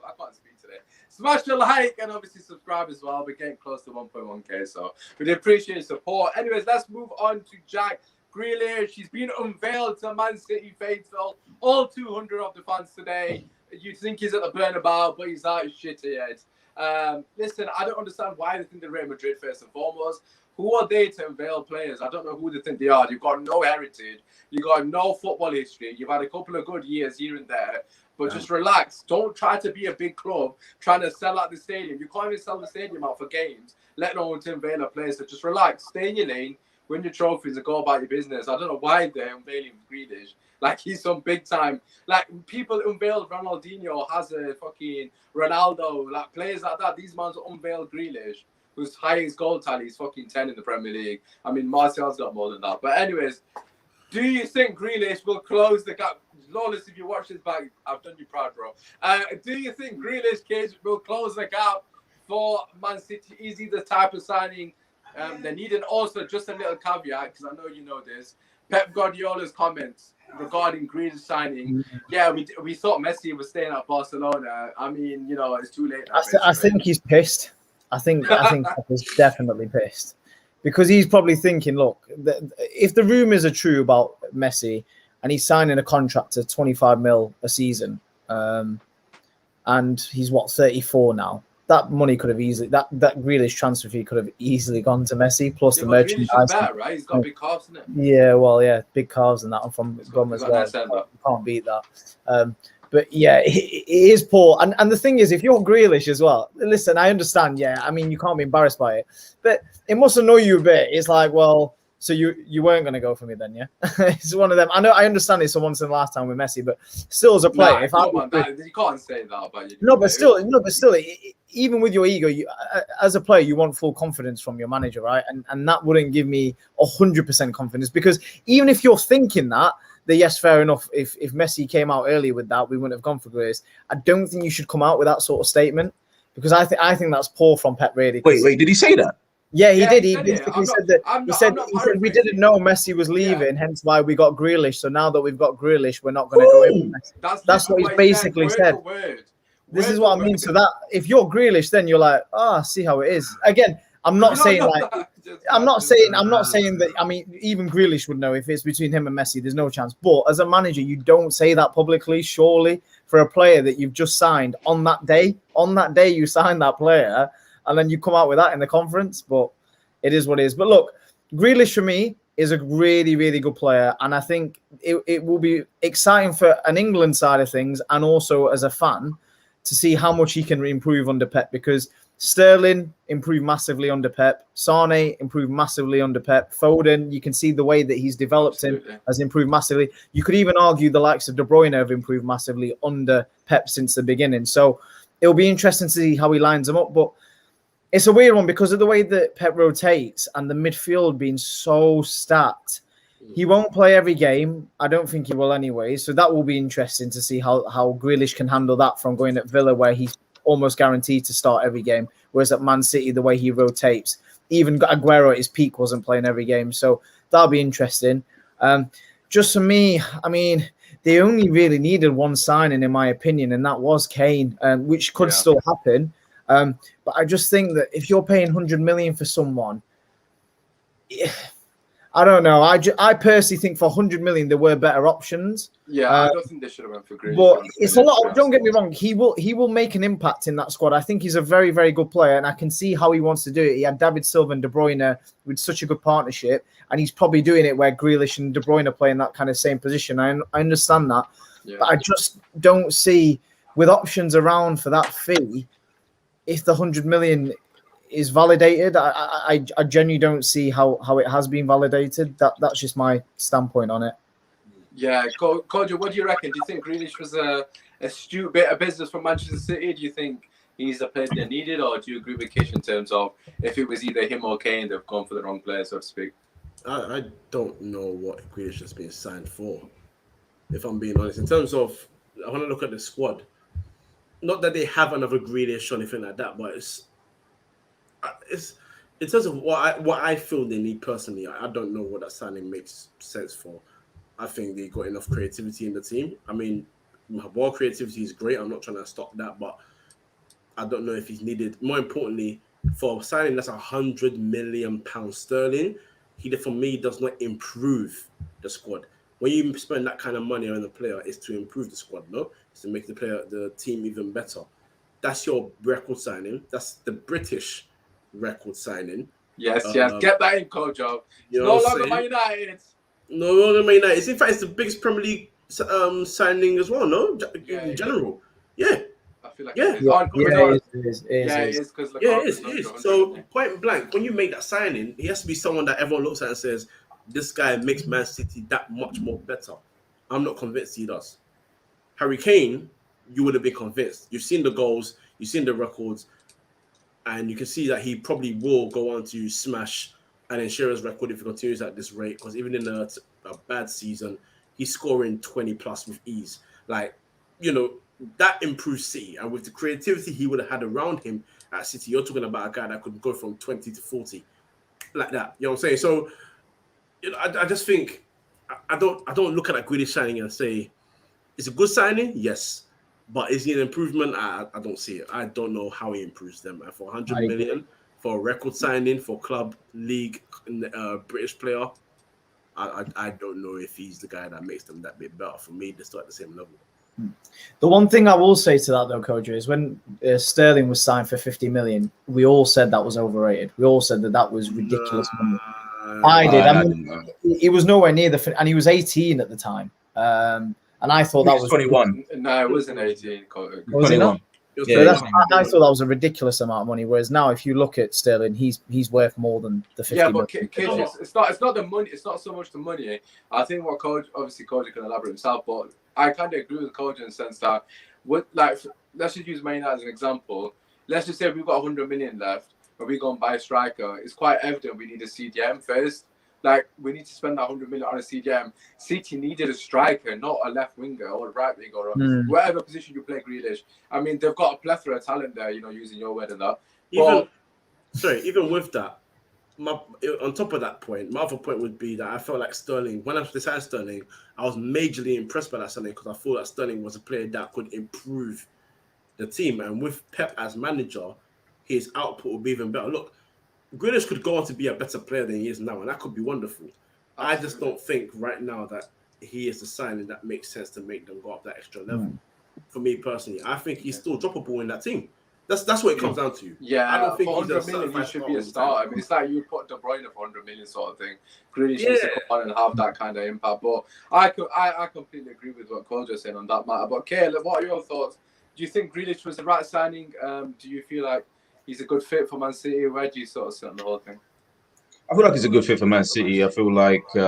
I can't speak today. Smash a like and obviously subscribe as well. We're getting close to 1.1k, so we appreciate your support. Anyways, let's move on to Jack Grealish. He's been unveiled to Man City faithful. All 200 of the fans today. You think he's at the Bernabeu, but he's out of shit yet. Listen, I don't understand why they think they're Real Madrid first and foremost. Who are they to unveil players? I don't know who they think they are. You've got no heritage. You've got no football history. You've had a couple of good years here and there. But just relax. Don't try to be a big club trying to sell out the stadium. You can't even sell the stadium out for games, let alone to unveil a player. So just relax. Stay in your lane. Win your trophies and go about your business. I don't know why they're unveiling Grealish. Like he's some big time. Like people unveiled Ronaldinho, Hazard, fucking Ronaldo, like players like that. These men unveiled Grealish, whose highest goal tally is fucking 10 in the Premier League. I mean, Martial's got more than that. But anyways, do you think Grealish will close the gap? Lawless, if you watch this back, I've done you proud, bro. Do you think Grealish will close the gap for Man City? Is he the type of signing they need? And also, just a little caveat, because I know you know this, Pep Guardiola's comments regarding Grealish signing. Yeah, we thought Messi was staying at Barcelona. I mean, it's too late now, I think he's pissed. I think Pep is definitely pissed, because he's probably thinking, look, if the rumors are true about Messi and he's signing a contract of 25 mil a season, and he's 34 now. That money could have easily, that Grealish transfer fee could have easily gone to Messi, plus the merchandise. Better, right? He's got big calves, isn't it? Yeah, well, yeah, big calves and that from Gum as well. You can't beat that. But yeah, it is poor. And the thing is, if you're Grealish as well, listen, I understand. Yeah, I mean, you can't be embarrassed by it, but it must annoy you a bit. It's like, well, so you weren't going to go for me then, yeah? It's one of them. I understand it's a once in a lifetime with Messi, but still as a player, you can't say that about you. No, but still, even with your ego, as a player, you want full confidence from your manager, right? And that wouldn't give me 100% confidence, because even if you're thinking that yes, fair enough. If Messi came out earlier with that, we wouldn't have gone for Grealish. I don't think you should come out with that sort of statement, because I think that's poor from Pep, really. Wait, did he say that? Yeah, he did. He basically said that. He said we didn't know Messi was leaving, hence why we got Grealish. So now that we've got Grealish, we're not going to go in with Messi. That's what he basically said. This is what I mean. So that if you're Grealish, then you're like, see how it is. Again, I'm not saying that. I mean, even Grealish would know if it's between him and Messi, there's no chance. But as a manager, you don't say that publicly, surely, for a player that you've just signed on that day. On that day, you signed that player, and then you come out with that in the conference. But it is what it is. But look, Grealish for me is a really, really good player, and I think it will be exciting for an England side of things, and also as a fan, to see how much he can improve under Pep, because Sterling improved massively under Pep. Sane improved massively under Pep. Foden, you can see the way that he's developed him has improved massively. You could even argue the likes of De Bruyne have improved massively under Pep since the beginning. So it'll be interesting to see how he lines them up. But it's a weird one because of the way that Pep rotates and the midfield being so stacked. He won't play every game. I don't think he will anyway. So that will be interesting to see how Grealish can handle that from going at Villa, where he's almost guaranteed to start every game. Whereas at Man City, the way he rotates, even Aguero at his peak wasn't playing every game. So that'll be interesting. Just for me, I mean, they only really needed one signing, in my opinion, and that was Kane, which could still happen. But I just think that if you're paying 100 million for someone, I don't know. I personally think for 100 million there were better options. Yeah, I don't think they should have went for Grealish. But it's a lot. Don't get me wrong. He will make an impact in that squad. I think he's a very, very good player, and I can see how he wants to do it. He had David Silva and De Bruyne with such a good partnership, and he's probably doing it where Grealish and De Bruyne are playing that kind of same position. I understand that, but I just don't see, with options around for that fee, if the 100 million is validated, I genuinely don't see how it has been validated. That's just my standpoint on it. Yeah, Kojo, what do you reckon? Do you think Grealish was a astute bit of business from Manchester City? Do you think he's the player they needed, or do you agree with Kish in terms of if it was either him or Kane, they've gone for the wrong player, so to speak? I don't know what Grealish has been signed for, if I'm being honest. In terms of, I want to look at the squad. Not that they have another Grealish or anything like that, but it's in terms of what I feel they need personally. I don't know what that signing makes sense for. I think they got enough creativity in the team. I mean, ball creativity is great. I'm not trying to stop that, but I don't know if he's needed. More importantly, for signing that's £100 million sterling, he for me does not improve the squad. When you spend that kind of money on a player, it's to improve the squad, no? It's to make the team even better. That's your record signing. That's the British record signing. Yes. Get that in, Kojo. No longer Man United. No longer Man United. In fact, it's the biggest Premier League signing as well, no? In general. Yeah. I feel like it is. So, point blank, when you make that signing, he has to be someone that everyone looks at and says, this guy makes Man City that much more better. I'm not convinced he does. Harry Kane, you would have been convinced. You've seen the goals, you've seen the records, and you can see that he probably will go on to smash and ensure his record if he continues at this rate. Because even in a bad season, he's scoring 20 plus with ease. Like, that improves City. And with the creativity he would have had around him at City, you're talking about a guy that could go from 20 to 40. Like that. You know what I'm saying? So, I just think, I don't look at that Grealish signing and say, it's a good signing? Yes. But is he an improvement? I don't see it. I don't know how he improves them. And for 100 million, for a record signing, for club, league, British player, I don't know if he's the guy that makes them that bit better. For me, they're still at the same level. The one thing I will say to that, though, Kojo, is when Sterling was signed for 50 million, we all said that was overrated. We all said that was ridiculous money. I did. I mean, he was nowhere near and he was 18 at the time. And I thought that was 21. No, it wasn't 18. Was he not? Yeah, I thought that was a ridiculous amount of money. Whereas now, if you look at Sterling, he's worth more than the 50 million. Yeah, but it's not the money. It's not so much the money. I think what Kojo can elaborate himself, but I kind of agree with Kojo in the sense that, let's just use Man United as an example. Let's just say we've got 100 million left, but we go and buy a striker. It's quite evident we need a CDM first. Like, we need to spend that 100 million on a CDM. City needed a striker, not a left winger or a right winger or whatever position you play Grealish. I mean, they've got a plethora of talent there, using your word and that. Even with that, on top of that point, my other point would be that I felt like Sterling, when I decided Sterling, I was majorly impressed by that Sterling because I thought that Sterling was a player that could improve the team. And with Pep as manager, his output would be even better. Look, Grealish could go on to be a better player than he is now, and that could be wonderful. I just don't think right now that he is the signing that makes sense to make them go up that extra level. For me personally, I think he's still droppable in that team. That's what it comes down to. Yeah, I don't think for 100 million, he should be a starter. I mean, it's like you would put De Bruyne for 100 million sort of thing. Grealish needs to come on and have that kind of impact. But I completely agree with what Kojo is saying on that matter. But Caleb, what are your thoughts? Do you think Grealish was the right signing? Do you feel like he's a good fit for Man City? Where do you sort of sit on the whole thing? I feel like he's a good fit for Man City. I feel like he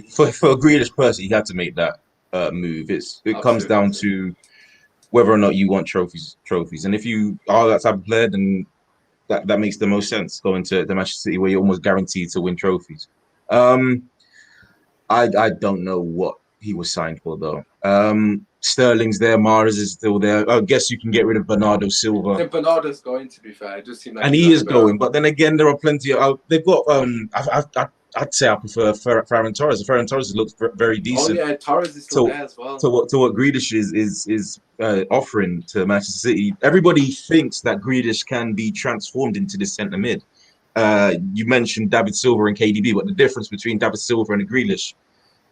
for a Grealish person, he had to make that move. It comes down to whether or not you want trophies, and if you are that type of player, then that makes the most sense going to the Manchester City where you're almost guaranteed to win trophies. I don't know what he was signed for though. Sterling's there, Mahrez is still there. I guess you can get rid of Bernardo Silva. I think Bernardo's going, to be fair. It just seems like And he is going, but then again, there are plenty of. They've got. I'd say I prefer Ferran Torres. Ferran Torres looks very decent. Oh yeah, Torres is still there as well. To what Grealish is offering to Manchester City. Everybody thinks that Grealish can be transformed into this centre mid. You mentioned David Silva and KDB, but the difference between David Silva and Grealish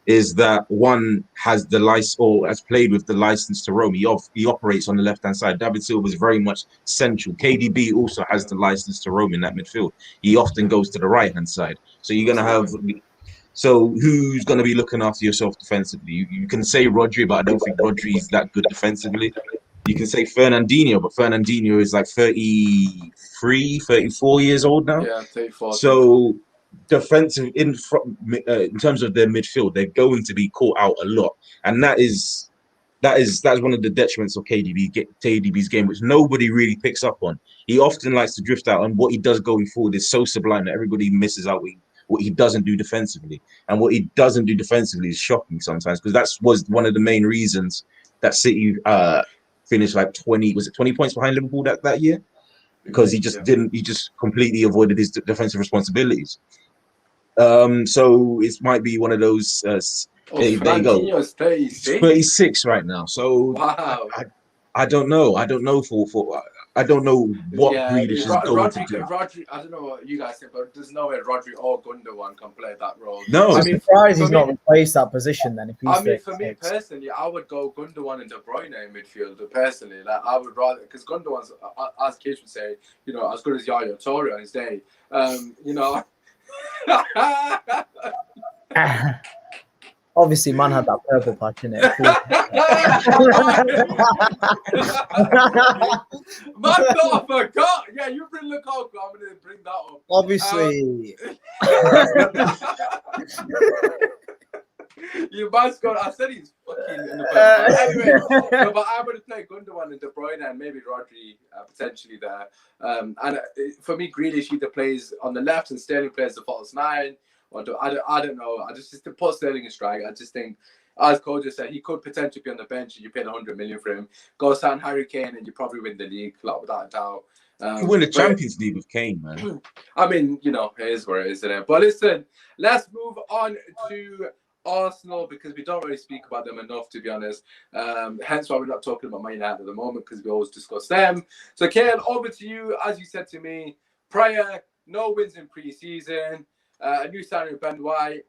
is that one has the license or has played with the license to roam. He operates on the left-hand side. David Silva is very much central. KDB also has the license to roam in that midfield. He often goes to the right-hand side. So you're going to have... So who's going to be looking after yourself defensively? You can say Rodri, but I don't think Rodri is that good defensively. You can say Fernandinho, but Fernandinho is like 33, 34 years old now. Yeah, 34. So... defensive in terms of their midfield, they're going to be caught out a lot, and that's one of the detriments of KDB's game, which nobody really picks up on. He often likes to drift out, and what he does going forward is so sublime that everybody misses out what he doesn't do defensively, and what he doesn't do defensively is shocking sometimes, because that was one of the main reasons that City finished like 20 points behind Liverpool that year, because he just completely avoided his defensive responsibilities. So it might be one of those. There you go. 36 right now. So wow. I don't know. I don't know I don't know what Grealish is going to do. Rodri, I don't know what you guys think, but there's no way Rodri or Gundogan can play that role. No, I'm surprised he's not replaced that position then. If he's for me personally, I would go Gundogan and De Bruyne in midfield. Personally, like I would rather, because Gundogan's, as Kish would say, as good as Yaya Toure on his day. Obviously, man had that purple patch in it. Man, I forgot. Yeah, you bring Lukaku. I'm going to bring that up. Obviously. You must go. I said he's fucking in the anyway, but I would play Gundogan and De Bruyne and maybe Rodri potentially there. And for me, Grealish either plays on the left and Sterling plays the false nine. Or I don't know. I just to put Sterling in strike. I just think, as Kojo said, he could potentially be on the bench and you paid 100 million for him. Go sign Harry Kane and you probably win the league, without a doubt. You win the Champions League with Kane, man. I mean, it is where it is, isn't it? But listen, let's move on to Arsenal, because we don't really speak about them enough, to be honest. Hence why we're not talking about Man United at the moment, because we always discuss them. So, Kale, over to you. As you said to me prior, no wins in pre-season. A new signing, Ben White.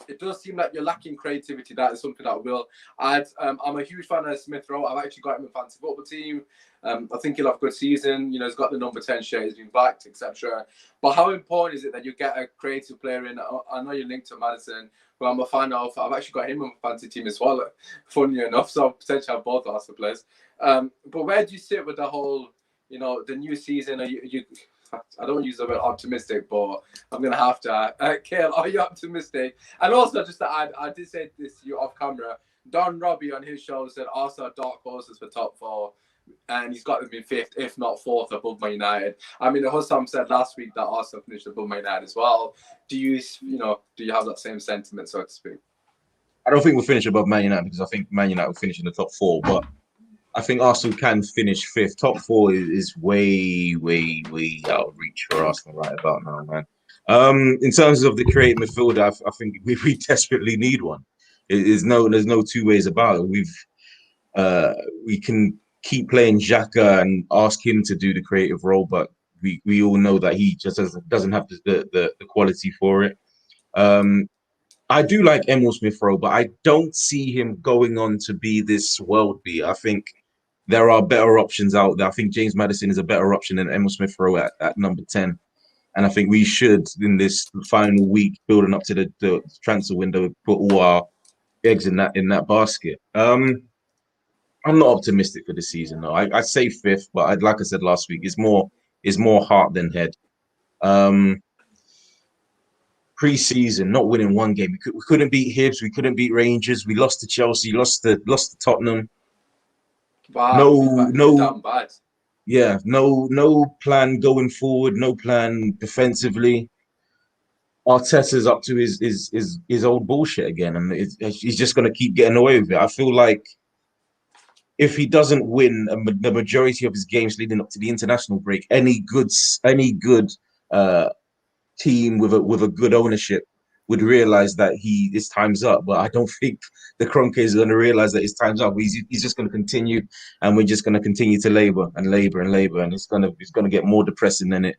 It does seem like you're lacking creativity. That is something that I will add. I'm a huge fan of Smith Rowe. I've actually got him in fantasy football team. I think he'll have a good season. He's got the number 10 shirt. He's been backed, etc. But how important is it that you get a creative player in? I know you're linked to Madison, who I'm a fan of. I've actually got him on my fantasy team as well, funny enough. So I'll potentially have both Arsenal players. But where do you sit with the whole, the new season? Are you I don't use the word optimistic, but I'm going to have to. Kale, are you optimistic? And also, just to add, I did say this to you off camera. Don Robbie on his show said Arsenal dark horses for top 4, and he's got them in 5th, if not 4th, above Man United. I mean, Hussam said last week that Arsenal finished above Man United as well. Do you have that same sentiment, so to speak? I don't think we'll finish above Man United, because I think Man United will finish in the top 4, but I think Arsenal can finish 5th. Top 4 is way, way, way out of reach for Arsenal right about now, man. In terms of the creative midfielder, I think we desperately need one. There's no 2 ways about it. We can keep playing Xhaka and ask him to do the creative role, but we all know that he just doesn't have the quality for it. I do like Emil Smith-Rowe, but I don't see him going on to be this world beater. I think there are better options out there. I think James Maddison is a better option than Emil Smith-Rowe at number 10. And I think we should, in this final week, building up to the transfer window, put all our eggs in that basket. I'm not optimistic for the season. No, I'd say fifth, but like I said last week, it's more heart than head. Pre-season, not winning one game. We couldn't beat Hibs. We couldn't beat Rangers. We lost to Chelsea. Lost to Tottenham. Wow, we're damn bad. Yeah, no plan going forward. No plan defensively. Arteta's up to his old bullshit again, and he's just going to keep getting away with it. I feel like if he doesn't win the majority of his games leading up to the international break, any good team with a good ownership would realize that his time's up. But I don't think the Kroenkes are going to realize that his time's up. He's just going to continue, and we're just going to continue to labor, and it's going to get more depressing than it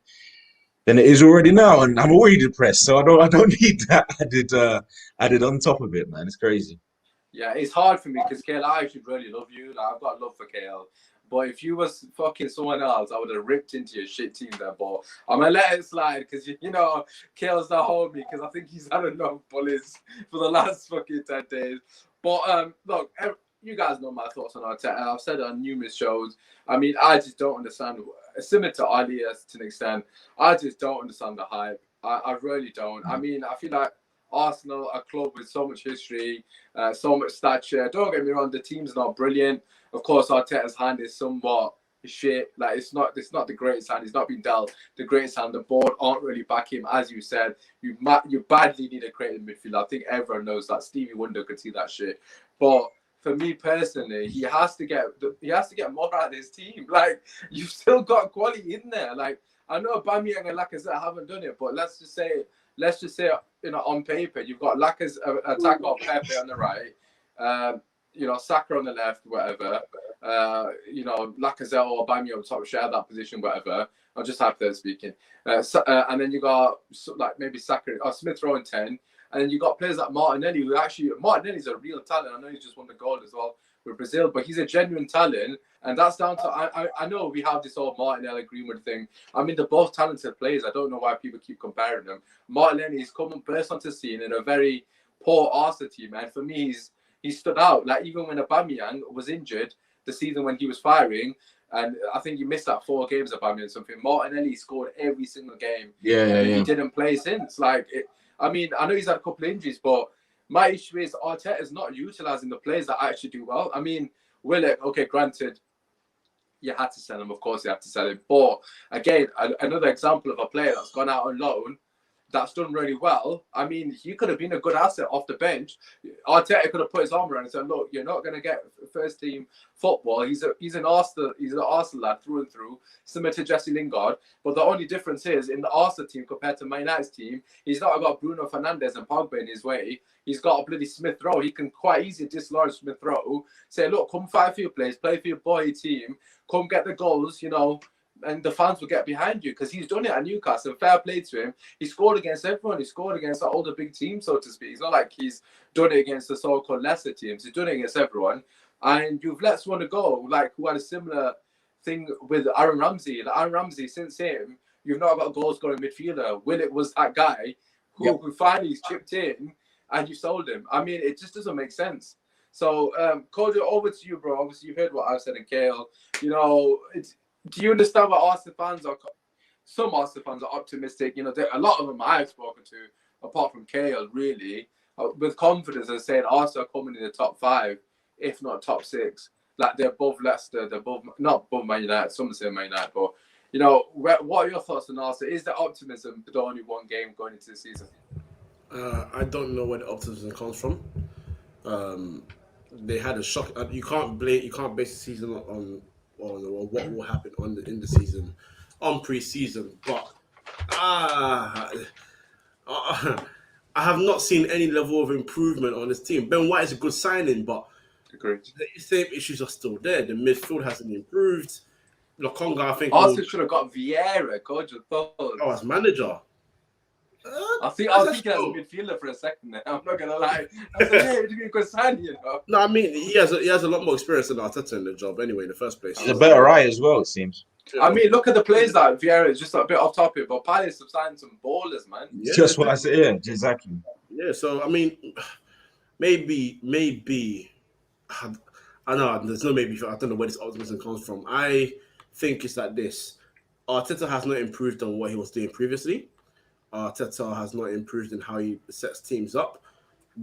is already now. And I'm already depressed, so I don't need that added on top of it, man. It's crazy. Yeah, it's hard for me because Kale, I actually really love you. Like, I've got love for Kale. But if you was fucking someone else, I would have ripped into your shit team there. But I'm going to let it slide because, you know, Kale's the homie because I think he's had enough bullies for the last fucking 10 days. But, look, you guys know my thoughts on Arteta. I've said it on numerous shows. I mean, I just don't understand. Similar to Alias to an extent, I just don't understand the hype. I really don't. I mean, I feel like Arsenal, a club with so much history, so much stature. Don't get me wrong, the team's not brilliant. Of course, Arteta's hand is somewhat shit. Like it's not the greatest hand. He's not been dealt the greatest hand. The board aren't really back him, as you said. You badly need a creative midfielder. I think everyone knows that. Stevie Wonder could see that shit. But for me personally, he has to get more out of his team. Like you've still got quality in there. Like I know Aubameyang and Lacazette haven't done it, but let's just say, you know, on paper, you've got Lacazette, attack off Pepe on the right, you know, Saka on the left, whatever. You know, Lacazette or Aubameyang on top, share that position, whatever. I'll just have to speaking. And then you got like maybe Saka or Smith Rowe in 10. And then you got players like Martinelli, Martinelli's a real talent. I know he's just won the goal as well with Brazil, but he's a genuine talent. And that's down to, I know we have this whole Martinelli Greenwood thing. I mean, they're both talented players. I don't know why people keep comparing them. Martinelli's come and burst onto the scene in a very poor Arsenal team, and for me, he stood out. Like, even when Aubameyang was injured, the season when he was firing, and I think he missed that 4 games, Aubameyang, something. Martinelli scored every single game. Yeah. He didn't play since. I mean, I know he's had a couple of injuries, but my issue is Arteta is not utilising the players that actually do well. I mean, Willock, okay, granted, you had to sell him. Of course, you have to sell him. But again, another example of a player that's gone out on loan that's done really well. I mean, he could have been a good asset off the bench. Arteta could have put his arm around and said, "Look, you're not going to get first team football. He's an Arsenal lad through and through, similar to Jesse Lingard. But the only difference is in the Arsenal team compared to Man United's team, he's not got Bruno Fernandes and Pogba in his way. He's got a bloody Smith Rowe. He can quite easily dislodge Smith Rowe. Say, look, come fight for your place, play for your boy team, come get the goals, you know." And the fans will get behind you because he's done it at Newcastle. Fair play to him. He scored against everyone. He scored against all the big teams, so to speak. It's not like he's done it against the so-called lesser teams. He's done it against everyone. And you've let someone go, like, who had a similar thing with Aaron Ramsey. Like, Aaron Ramsey, since him, you've not got a goal-scoring midfielder. Willett was that guy who finally chipped in, and you sold him. I mean, it just doesn't make sense. So, Kojo, over to you, bro. Obviously, you heard what I've said, and Kale. You know, do you understand what Arsenal fans are? Some Arsenal fans are optimistic. You know, a lot of them I've spoken to, apart from Kale, really, with confidence, are saying Arsenal are coming in the top 5, if not top 6. Like, they're above Leicester, they're above, not above Man United. Some say Man United, but you know, what are your thoughts on Arsenal? Is there optimism with only one game going into the season? I don't know where the optimism comes from. They had a shock. You can't base the season on what will happen in the season, on pre-season. But I have not seen any level of improvement on this team. Ben White is a good signing, but the same issues are still there. The midfield hasn't improved. Lokonga, I think Arsenal should have got Vieira, Kojo. As manager. I think as a midfielder for a second there. I'm not gonna lie. I said, "Hey, it'd be a good sign, you know." No, I mean he has a lot more experience than Arteta in the job anyway. In the first place, he's a better eye as well. It seems. I mean, look at the players that Vieira is just a bit off topic, but Palace have signed some ballers, man. Yeah, just what I said. Yeah, exactly. Yeah, so I mean, maybe I know there's no maybe. I don't know where this optimism comes from. I think it's like this. Arteta has not improved on what he was doing previously. Arteta has not improved in how he sets teams up.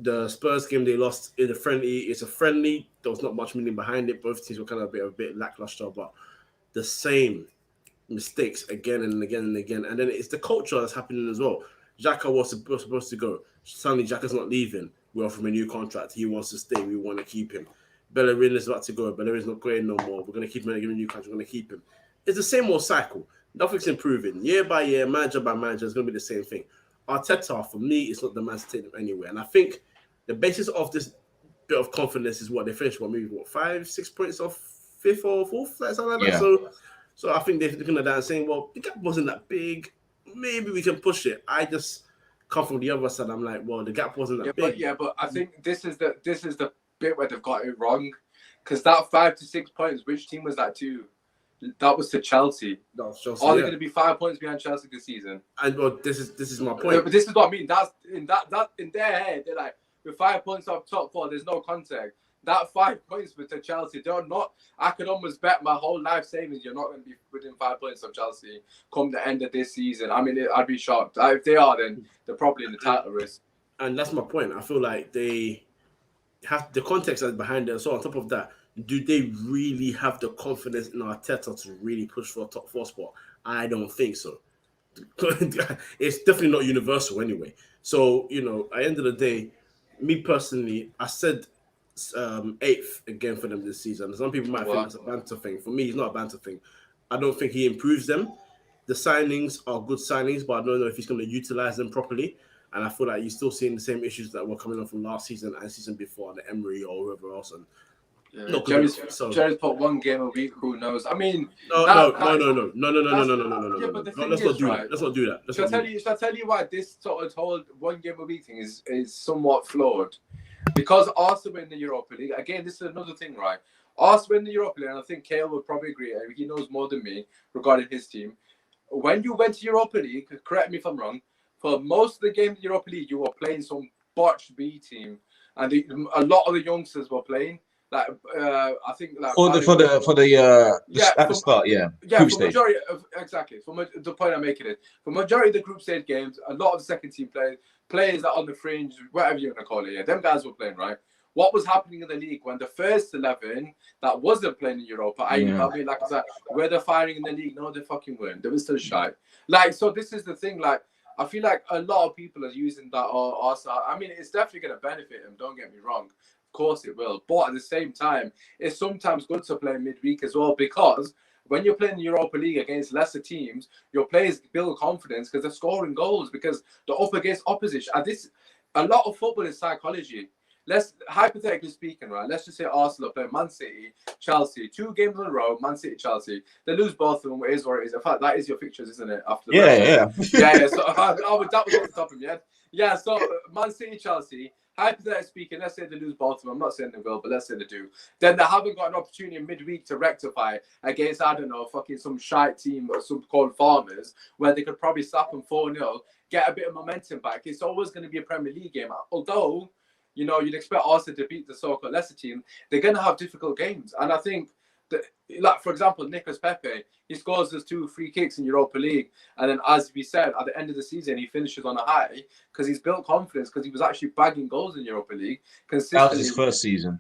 The Spurs game they lost in a friendly. It's a friendly. There was not much meaning behind it. Both teams were kind of a bit lackluster, but the same mistakes again and again and again. And then it's the culture that's happening as well. Xhaka was supposed to go. Suddenly, Xhaka's not leaving. We're offering a new contract. He wants to stay. We want to keep him. Bellerin is about to go. Bellerin's not going no more. We're going to keep him and give him a new contract. We're going to keep him. It's the same old cycle. Nothing's improving. Year by year, manager by manager, it's going to be the same thing. Arteta, for me, it's not the man to take them anywhere. And I think the basis of this bit of confidence is what they finished, maybe 5-6 points off 5th or 4th, like something like that. So I think they're looking at that and saying, well, the gap wasn't that big. Maybe we can push it. I just come from the other side. I'm like, well, the gap wasn't that big. But I think this is the bit where they've got it wrong, because that 5 to 6 points, which team was that to? That was to Chelsea. Are they going to be 5 points behind Chelsea this season? And well, this is my point. Yeah, but this is what I mean. That's in their head. They're like, with 5 points off top 4, there's no contact. That 5 points with the Chelsea, they're not. I could almost bet my whole life savings you're not going to be within 5 points of Chelsea come the end of this season. I mean, I'd be shocked. If they are, then they're probably in the title race. And that's my point. I feel like they have the context that's behind it. So on top of that, do they really have the confidence in Arteta to really push for a top 4 spot? I don't think so. It's definitely not universal anyway. So, at the end of the day, me personally, I said 8th again for them this season. Some people might think that's a banter thing. For me, it's not a banter thing. I don't think he improves them. The signings are good signings, but I don't know if he's going to utilize them properly. And I feel like you're still seeing the same issues that were coming up from last season and season before, the Emery or whoever else. And Jerry's put 1 game a week. Who knows? I mean, no. Let's not do that. Let's not do that. Shall I tell you why this sort of whole 1 game a week thing is somewhat flawed? Because Arsenal win the Europa League. Again, this is another thing, right? Arsenal win the Europa League, and I think Cahil would probably agree. He knows more than me regarding his team. When you went to Europa League, correct me if I'm wrong, for most of the games in Europa League, you were playing some botched B team, and a lot of the youngsters were playing. I think at the start, group stage. Majority of, exactly. The point I'm making is, for majority of the group stage games, a lot of the second team players that are on the fringe, whatever you're gonna call it, them guys were playing, right? What was happening in the league when the first 11 that wasn't playing in Europa, like I said, were they firing in the league? No, they fucking weren't. They were still shy. So this is the thing. I feel like a lot of people are using that. I mean, it's definitely gonna benefit them. Don't get me wrong. Of course it will, but at the same time, it's sometimes good to play midweek as well, because when you're playing the Europa League against lesser teams, your players build confidence because they're scoring goals, because they're up against opposition. And a lot of football is psychology. Let's hypothetically speaking, right? Let's just say Arsenal play Man City, Chelsea, 2 games in a row, Man City, Chelsea. They lose both of them. It is what it is. In fact, that is your fixtures, isn't it? After yeah. So that was off the top of my head. Yeah. So Man City, Chelsea. Hypothetically speaking, let's say they lose both of them. I'm not saying they will, but let's say they do. Then they haven't got an opportunity in midweek to rectify against, I don't know, fucking some shite team or some called Farmers, where they could probably slap them 4-0, get a bit of momentum back. It's always going to be a Premier League game. Although, you'd expect Arsenal to beat the so-called lesser team, they're going to have difficult games. And I think that, for example, Nicolas Pepe, he scores those 2 free kicks in Europa League. And then, as we said, at the end of the season, he finishes on a high because he's built confidence, because he was actually bagging goals in Europa League consistently. That was his first season.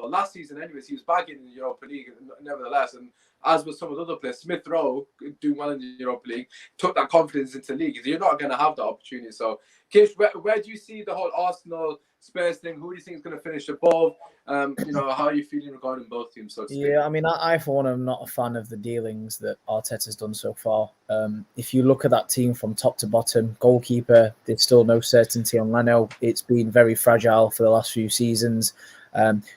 Last season, anyways, he was bagging in the Europa League, nevertheless. And as with some of the other players, Smith Rowe, doing well in the Europa League, took that confidence into the league. You're not going to have that opportunity. So, Kish, where do you see the whole Arsenal Spurs thing? Who do you think is going to finish above? How are you feeling regarding both teams? So to speak? Yeah, I mean, I for one am not a fan of the dealings that Arteta's done so far. If you look at that team from top to bottom, goalkeeper, there's still no certainty on Lionel. It's been very fragile for the last few seasons.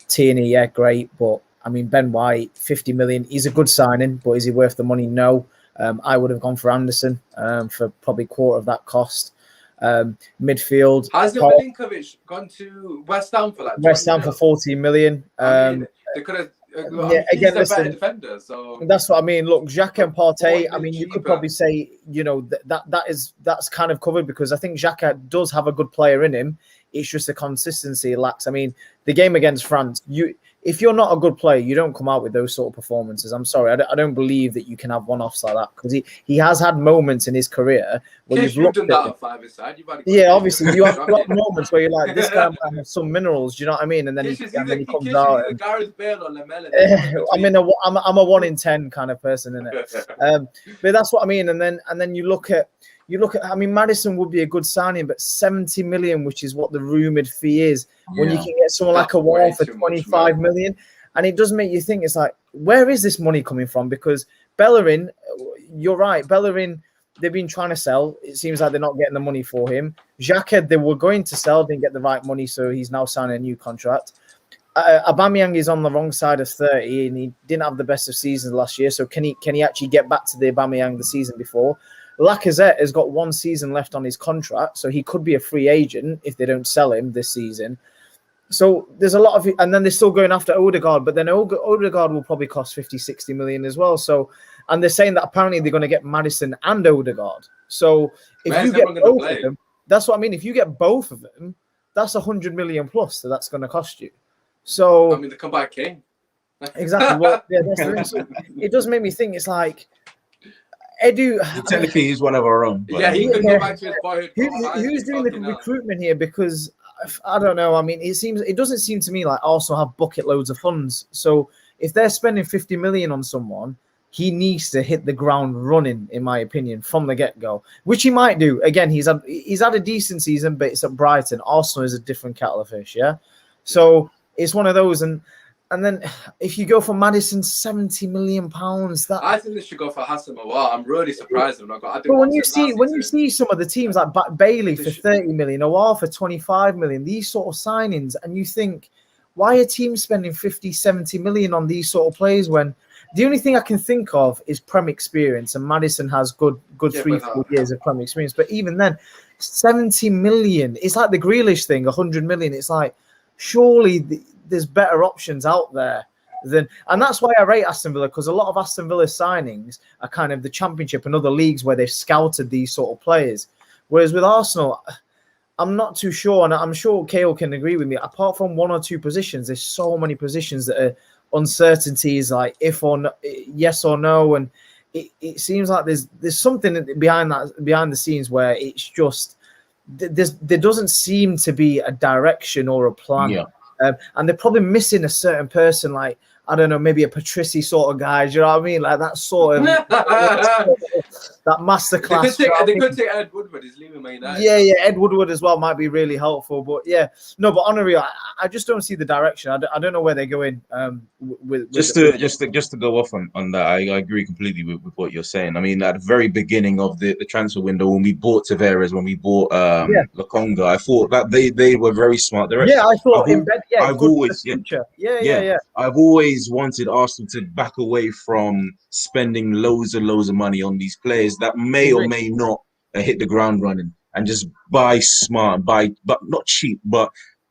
Tierney, great, but I mean, Ben White, 50 million, he's a good signing, but is he worth the money? No. I would have gone for Anderson for probably quarter of that cost. Midfield. Has Milinkovic gone to West Ham for that? West Ham for 14 million. They could have. Yeah, he's again, the better listen, defender. So that's what I mean. Look, Xhaka and Partey. I What mean, you could cheaper? probably say, you know, that's kind of covered because I think Xhaka does have a good player in him. It's just the consistency lacks. I mean, the game against France, if you're not a good player, you don't come out with those sort of performances. I'm sorry, I don't believe that you can have one-offs like that because he has had moments in his career where Kish, you've you've looked done at that him. at five-a-side. You've had a good Yeah, game. obviously you have Shocking. moments where you're like, this guy might have some minerals. Do you know what I mean? And then Kish he is either comes Kish out. is either Gareth Bale or Lamella. I'm a 1 in 10 kind of person, innit? But that's what I mean. And then you look at. I mean, Maddison would be a good signing, but 70 million, which is what the rumored fee is, when you can get someone like a Wall for 25 million, and it does make you think. It's like, where is this money coming from? Because Bellerin, you're right, Bellerin. They've been trying to sell. It seems like they're not getting the money for him. Xhaka, they were going to sell, didn't get the right money, so he's now signing a new contract. Aubameyang is on the wrong side of 30, and he didn't have the best of seasons last year. So can he actually get back to the Aubameyang the season before? Lacazette has got 1 season left on his contract, so he could be a free agent if they don't sell him this season. So there's a lot of, and then they're still going after Odegaard, but then Odegaard will probably cost 50, 60 million as well. So, and they're saying that apparently they're going to get Maddison and Odegaard. So if you get both of them, that's what I mean. If you get both of them, that's 100 million plus that's going to cost you. So I mean, they come back King. Exactly. Well, yeah, that's the thing. So it does make me think. It's like Edu. Technically, he's one of our own. Yeah, he could go back to his boyhood. Who's doing the recruitment here? Because I don't know. I mean, it doesn't seem to me like Arsenal have bucket loads of funds. So if they're spending 50 million on someone, he needs to hit the ground running, in my opinion, from the get-go, which he might do. Again, he's had a decent season, but it's at Brighton. Arsenal is a different kettle of fish, yeah? So it's one of those. And then if you go for Maddison, £70 million, that I think they should go for Hassan Mawar. I'm really surprised. But when you see some of the teams like Bailey for 30 million, Awar for 25 million, these sort of signings, and you think, why are teams spending 50, 70 million on these sort of players when the only thing I can think of is Prem experience, and Maddison has good 3-4 years of Prem experience. But even then, 70 million, it's like the Grealish thing, 100 million. It's like, surely there's better options out there and that's why I rate Aston Villa, because a lot of Aston Villa signings are kind of the Championship and other leagues where they've scouted these sort of players. Whereas with Arsenal, I'm not too sure, and I'm sure Cahil can agree with me. Apart from 1 or 2 positions, there's so many positions that are uncertainties, like if or no, yes or no, and it seems like there's something behind the scenes where it's just there doesn't seem to be a direction or a plan. Yeah. And they're probably missing a certain person, like, I don't know, maybe a Patrici sort of guy. Do you know what I mean? Like that sort of that masterclass. They could take Ed Woodward. He's leaving Man United. Yeah, Ed Woodward as well might be really helpful. But yeah, no, but on a real, I just don't see the direction. I don't know where they're going. Just to go off on that, I agree completely with what you're saying. I mean, at the very beginning of the transfer window, when we bought Tavares, when we bought Lukaku, I thought that they were very smart. I thought I've always wanted Arsenal to back away from spending loads of money on these players that may or may not hit the ground running, and just buy smart, but not cheap, but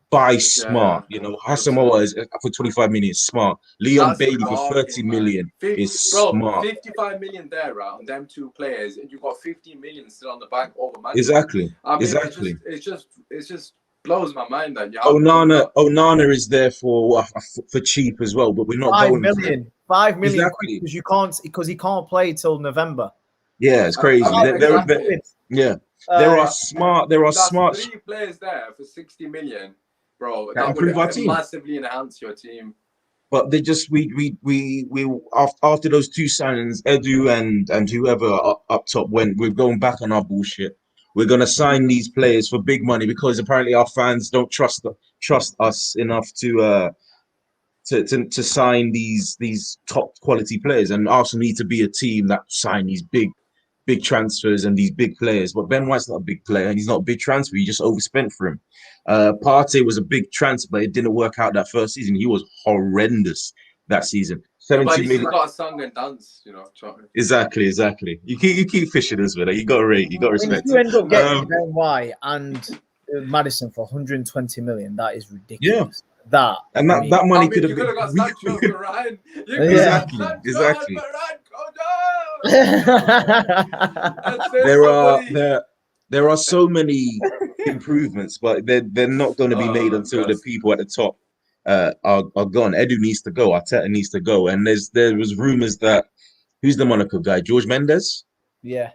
buy smart. You know, Hassan Mawar is for 25 million is smart. Leon Bailey for 30 million is smart. 55 million there, right, on them 2 players, and you've got 50 million still on the bank over Man. Exactly. I mean, exactly. It's just blows my mind that Onana is there for cheap as well, but we're not 5 going million. for 5 million exactly. because he can't play till November. Yeah, it's crazy. There are smart. 3 players there for 60 million, bro. That improve our would team. massively enhance your team. But they just we after those 2 signings, Edu and whoever up top went, we're going back on our bullshit. We're gonna sign these players for big money because apparently our fans don't trust us enough to sign these top quality players, and Arsenal need to be a team that sign these big transfers and these big players. But Ben White's not a big player, and he's not a big transfer. You just overspent for him. Partey was a big transfer, but it didn't work out that first season. He was horrendous that season. 70 million. Got a song and dance, you know. Exactly. You keep fishing us with it. You got to rate. You got to respect. If you end up getting Ben White and Maddison for 120 million, that is ridiculous. That And I that, mean, that money could you have could been. have got Sancho for Ryan. You could Exactly, have got Sancho exactly. for Ryan, Kojo. And save There are somebody. there are so many improvements, but they're not going to be made Oh, until God. the people at the top are gone. Edu needs to go. Arteta needs to go. And there was rumors that who's the Monaco guy, George Mendes, yeah.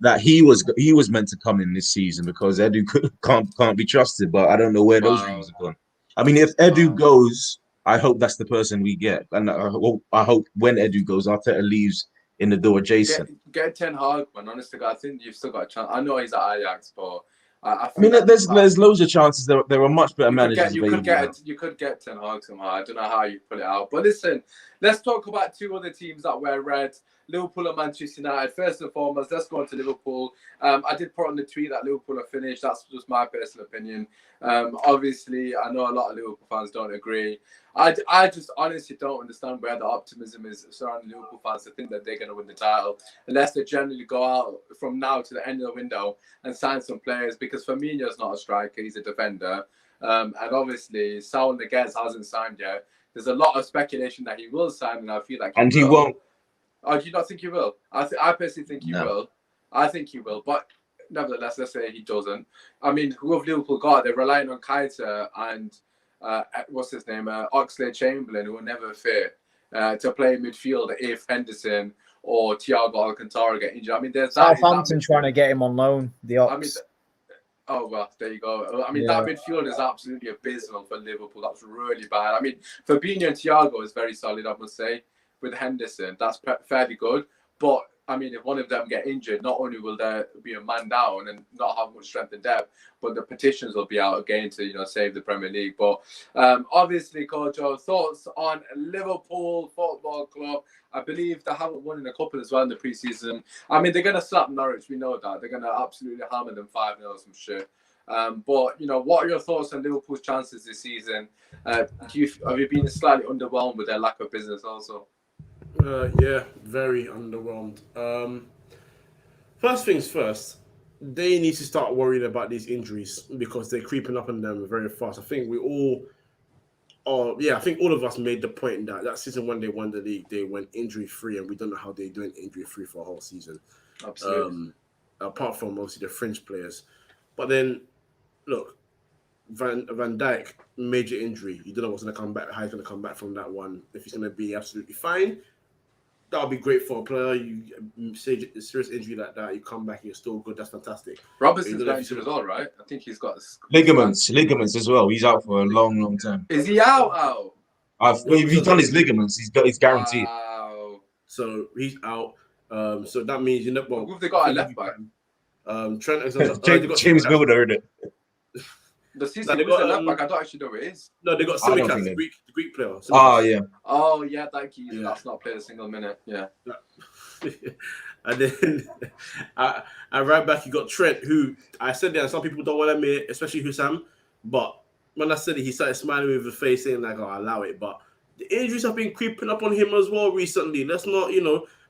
that he was meant to come in this season because Edu can't be trusted. But I don't know where those Wow. rumors have gone. I mean, if Edu Wow. goes, I hope that's the person we get. And I hope when Edu goes, Arteta leaves in the door adjacent. Get Ten Hag, man. Honestly, I think you've still got a chance. I know he's at Ajax, but I I mean, feel there's loads of chances. There are much better you managers available now. you could get Ten Hag somehow. I don't know how you pull it out. But listen, let's talk about two other teams that wear red. Liverpool and Manchester United. First and foremost, let's go on to Liverpool. I did put on the tweet that Liverpool are finished. That's just my personal opinion. Obviously, I know a lot of Liverpool fans don't agree. I just honestly don't understand where the optimism is surrounding Liverpool fans to think that they're going to win the title unless they generally go out from now to the end of the window and sign some players, because Firmino's not a striker, he's a defender. And obviously, Saul Niguez hasn't signed yet. There's a lot of speculation that he will sign, and I feel like He won't. Oh, do you not think he will? I personally think he will. I think he will, but nevertheless, let's say he doesn't. I mean, who have Liverpool got? They're relying on Keita and what's his name, Oxlade-Chamberlain, who will never fit to play midfield if Henderson or Thiago Alcantara get injured. I mean, there's Southampton trying to get him on loan. The Ox. I mean, oh well, there you go. I mean, that midfield is absolutely abysmal for Liverpool. That's really bad. I mean, Fabinho and Thiago is very solid, I must say. With Henderson, that's fairly good. But I mean, if one of them get injured, not only will there be a man down and not have much strength and depth, but the petitions will be out again to save the Premier League. But obviously, Kojo, thoughts on Liverpool Football Club? I believe they haven't won in a couple as well in the preseason. I mean, they're going to slap Norwich. We know that they're going to absolutely hammer them 5-0 some shit. But what are your thoughts on Liverpool's chances this season? Have you been slightly underwhelmed with their lack of business also? Yeah, very underwhelmed. First things first, they need to start worrying about these injuries because they're creeping up on them very fast. I think all of us made the point that season when they won the league, they went injury-free, and we don't know how they're doing injury-free for a whole season. Absolutely. Apart from obviously the fringe players. But then, look, Van Dijk, major injury. You don't know what's going to come back, how he's going to come back from that one. If he's going to be absolutely fine, that would be great for a player. You say a serious injury like that, you come back and you're still good. That's fantastic. Robertson's got injured as well, right? I think he's got Ligaments as well. He's out for a long time. Is he out? If he's done his ligaments, he's guaranteed. Wow. So he's out. So that means Who have they got at left back? Trent Alexander. James Milner, heard it. The season who's the left back? I don't actually know who it is. No, they got Tsimikas, the Greek player. Yeah. Oh yeah, thank you. Yeah. That's not played a single minute. Yeah. And then I right back, you got Trent, who I said that some people don't want to admit, especially Hussam. But when I said it, he started smiling with a face, saying like, "I'll allow it." But the injuries have been creeping up on him as well recently. Let's not,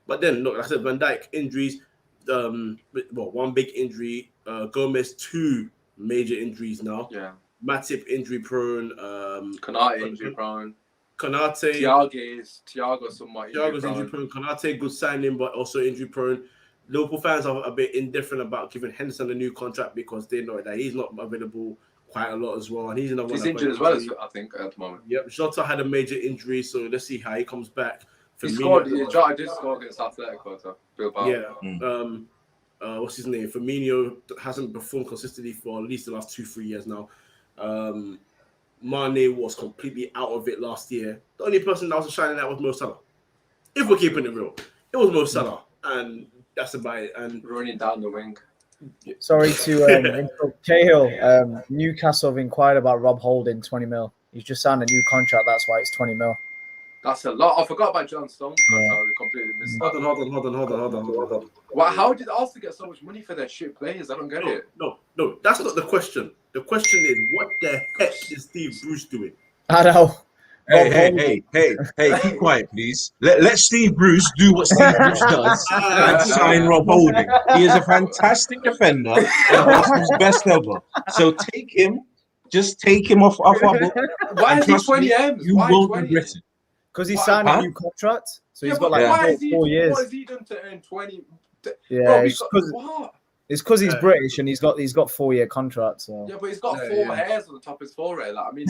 But then look, like I said, Van Dijk injuries. One big injury. Gomez, 2 major injuries now. Yeah. Matip injury prone. Konate injury prone. Konate. Thiago's somewhat injury prone. Konate, good signing, but also injury prone. Liverpool fans are a bit indifferent about giving Henderson a new contract because they know that he's not available quite a lot as well. And he's injured as well, I think, at the moment. Yep. Jota had a major injury, so let's see how he comes back. Jota did score against Atletico. Yeah. What's his name? Firmino hasn't performed consistently for at least the last 2-3 years now. Mane was completely out of it last year. The only person that was shining out was Mo Salah. If we're keeping it real, it was Mo Salah, and that's about it. And running down the wing. Sorry to Cahill. Newcastle have inquired about Rob Holding, 20 mil. He's just signed a new contract. That's why it's 20 mil. That's a lot. I forgot about John Stones contract. We completely missed that. Hold on. Well, how did Arsenal get so much money for their shit players? I don't get it. No, that's not the question. The question is, what the heck is Steve Bruce doing? I know. Hey, keep quiet, please. Let Steve Bruce do what Steve Bruce does and sign Rob Holding. He is a fantastic defender and Arsenal's best ever. So take him, Just take him off our book. Why And is he trust 20 me, M's? You Why won't 20? regret it. Because he What? signed Huh? a new contract, so he's Yeah, got but like why is he, 4 years. what has he done to earn 20? Yeah, Bro, it's what? because he's British and he's got 4-year contract. So Yeah, but he's got Yeah, four yeah. hairs on the top of his forehead. Like, I mean,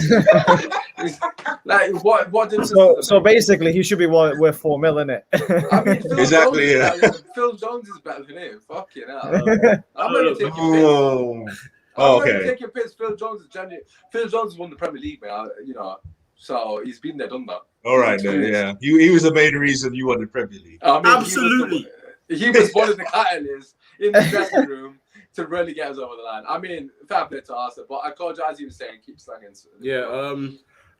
like what difference so, does it so make? basically he should be worth 4 mil, innit? I mean, Phil Exactly, Jones yeah. is better, Phil Jones is better than him. Fucking hell. I'm not even taking piss. Oh. I'm not even Okay. taking piss. Phil Jones is genuine. Phil Jones won the Premier League, man. You know, so he's been there, done that. All right, then. Yeah. He was the main reason you won the Premier League. I mean, Absolutely. He was one of the catalysts in the dressing room to really get us over the line. I mean, fair play to Arsenal, but I called you, as you were saying, keep slanging. Yeah.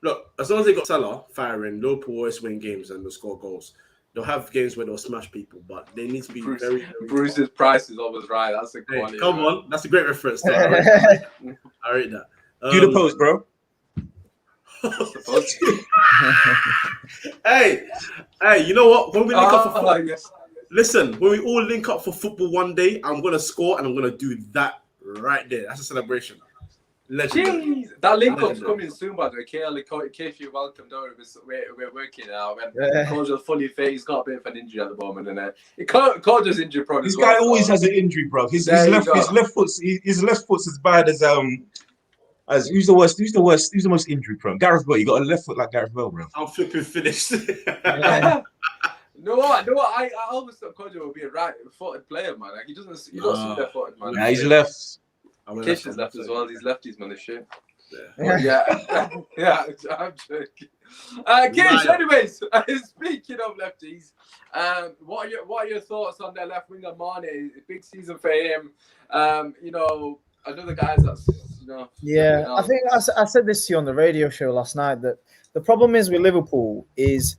Look, as long as they got Salah firing, Liverpool always win games and they'll score goals. They'll have games where they'll smash people, but they need to be very. Bruce's price is always right. That's a Hey, quality. come man. on, that's a great reference. To I rate that. Do the post, bro. Hey, you know what? When we link up for football, yes. listen, when we all link up for football one day, I'm gonna score and I'm gonna do that right there. That's a celebration. Legendary. Jeez, that link up's Legendary. coming soon, by the way. Kish, you're welcome. Don't worry, we're working now. And Yeah. Kojo's fully fit. He's got a bit of an injury at the moment, and Kojo's injury prone. This as well, guy always so- has an injury, bro. His There you left go. his left foot's as bad as who's the worst? Who's the most injury prone? Gareth Bale. You got a left foot like Gareth Bale, bro. I'm flipping finished. No, what? I always thought Kojo would be a right-footed player, man. Like he doesn't see left-footed, man. Nah, he's left. Kish is left as well. These lefties, man, this shit. Yeah. Yeah, I'm joking. Kish, anyways, speaking of lefties, what are your thoughts on their left winger Mane? Big season for him. You know, another guy that's Yeah, I think I said this to you on the radio show last night that the problem is with Liverpool is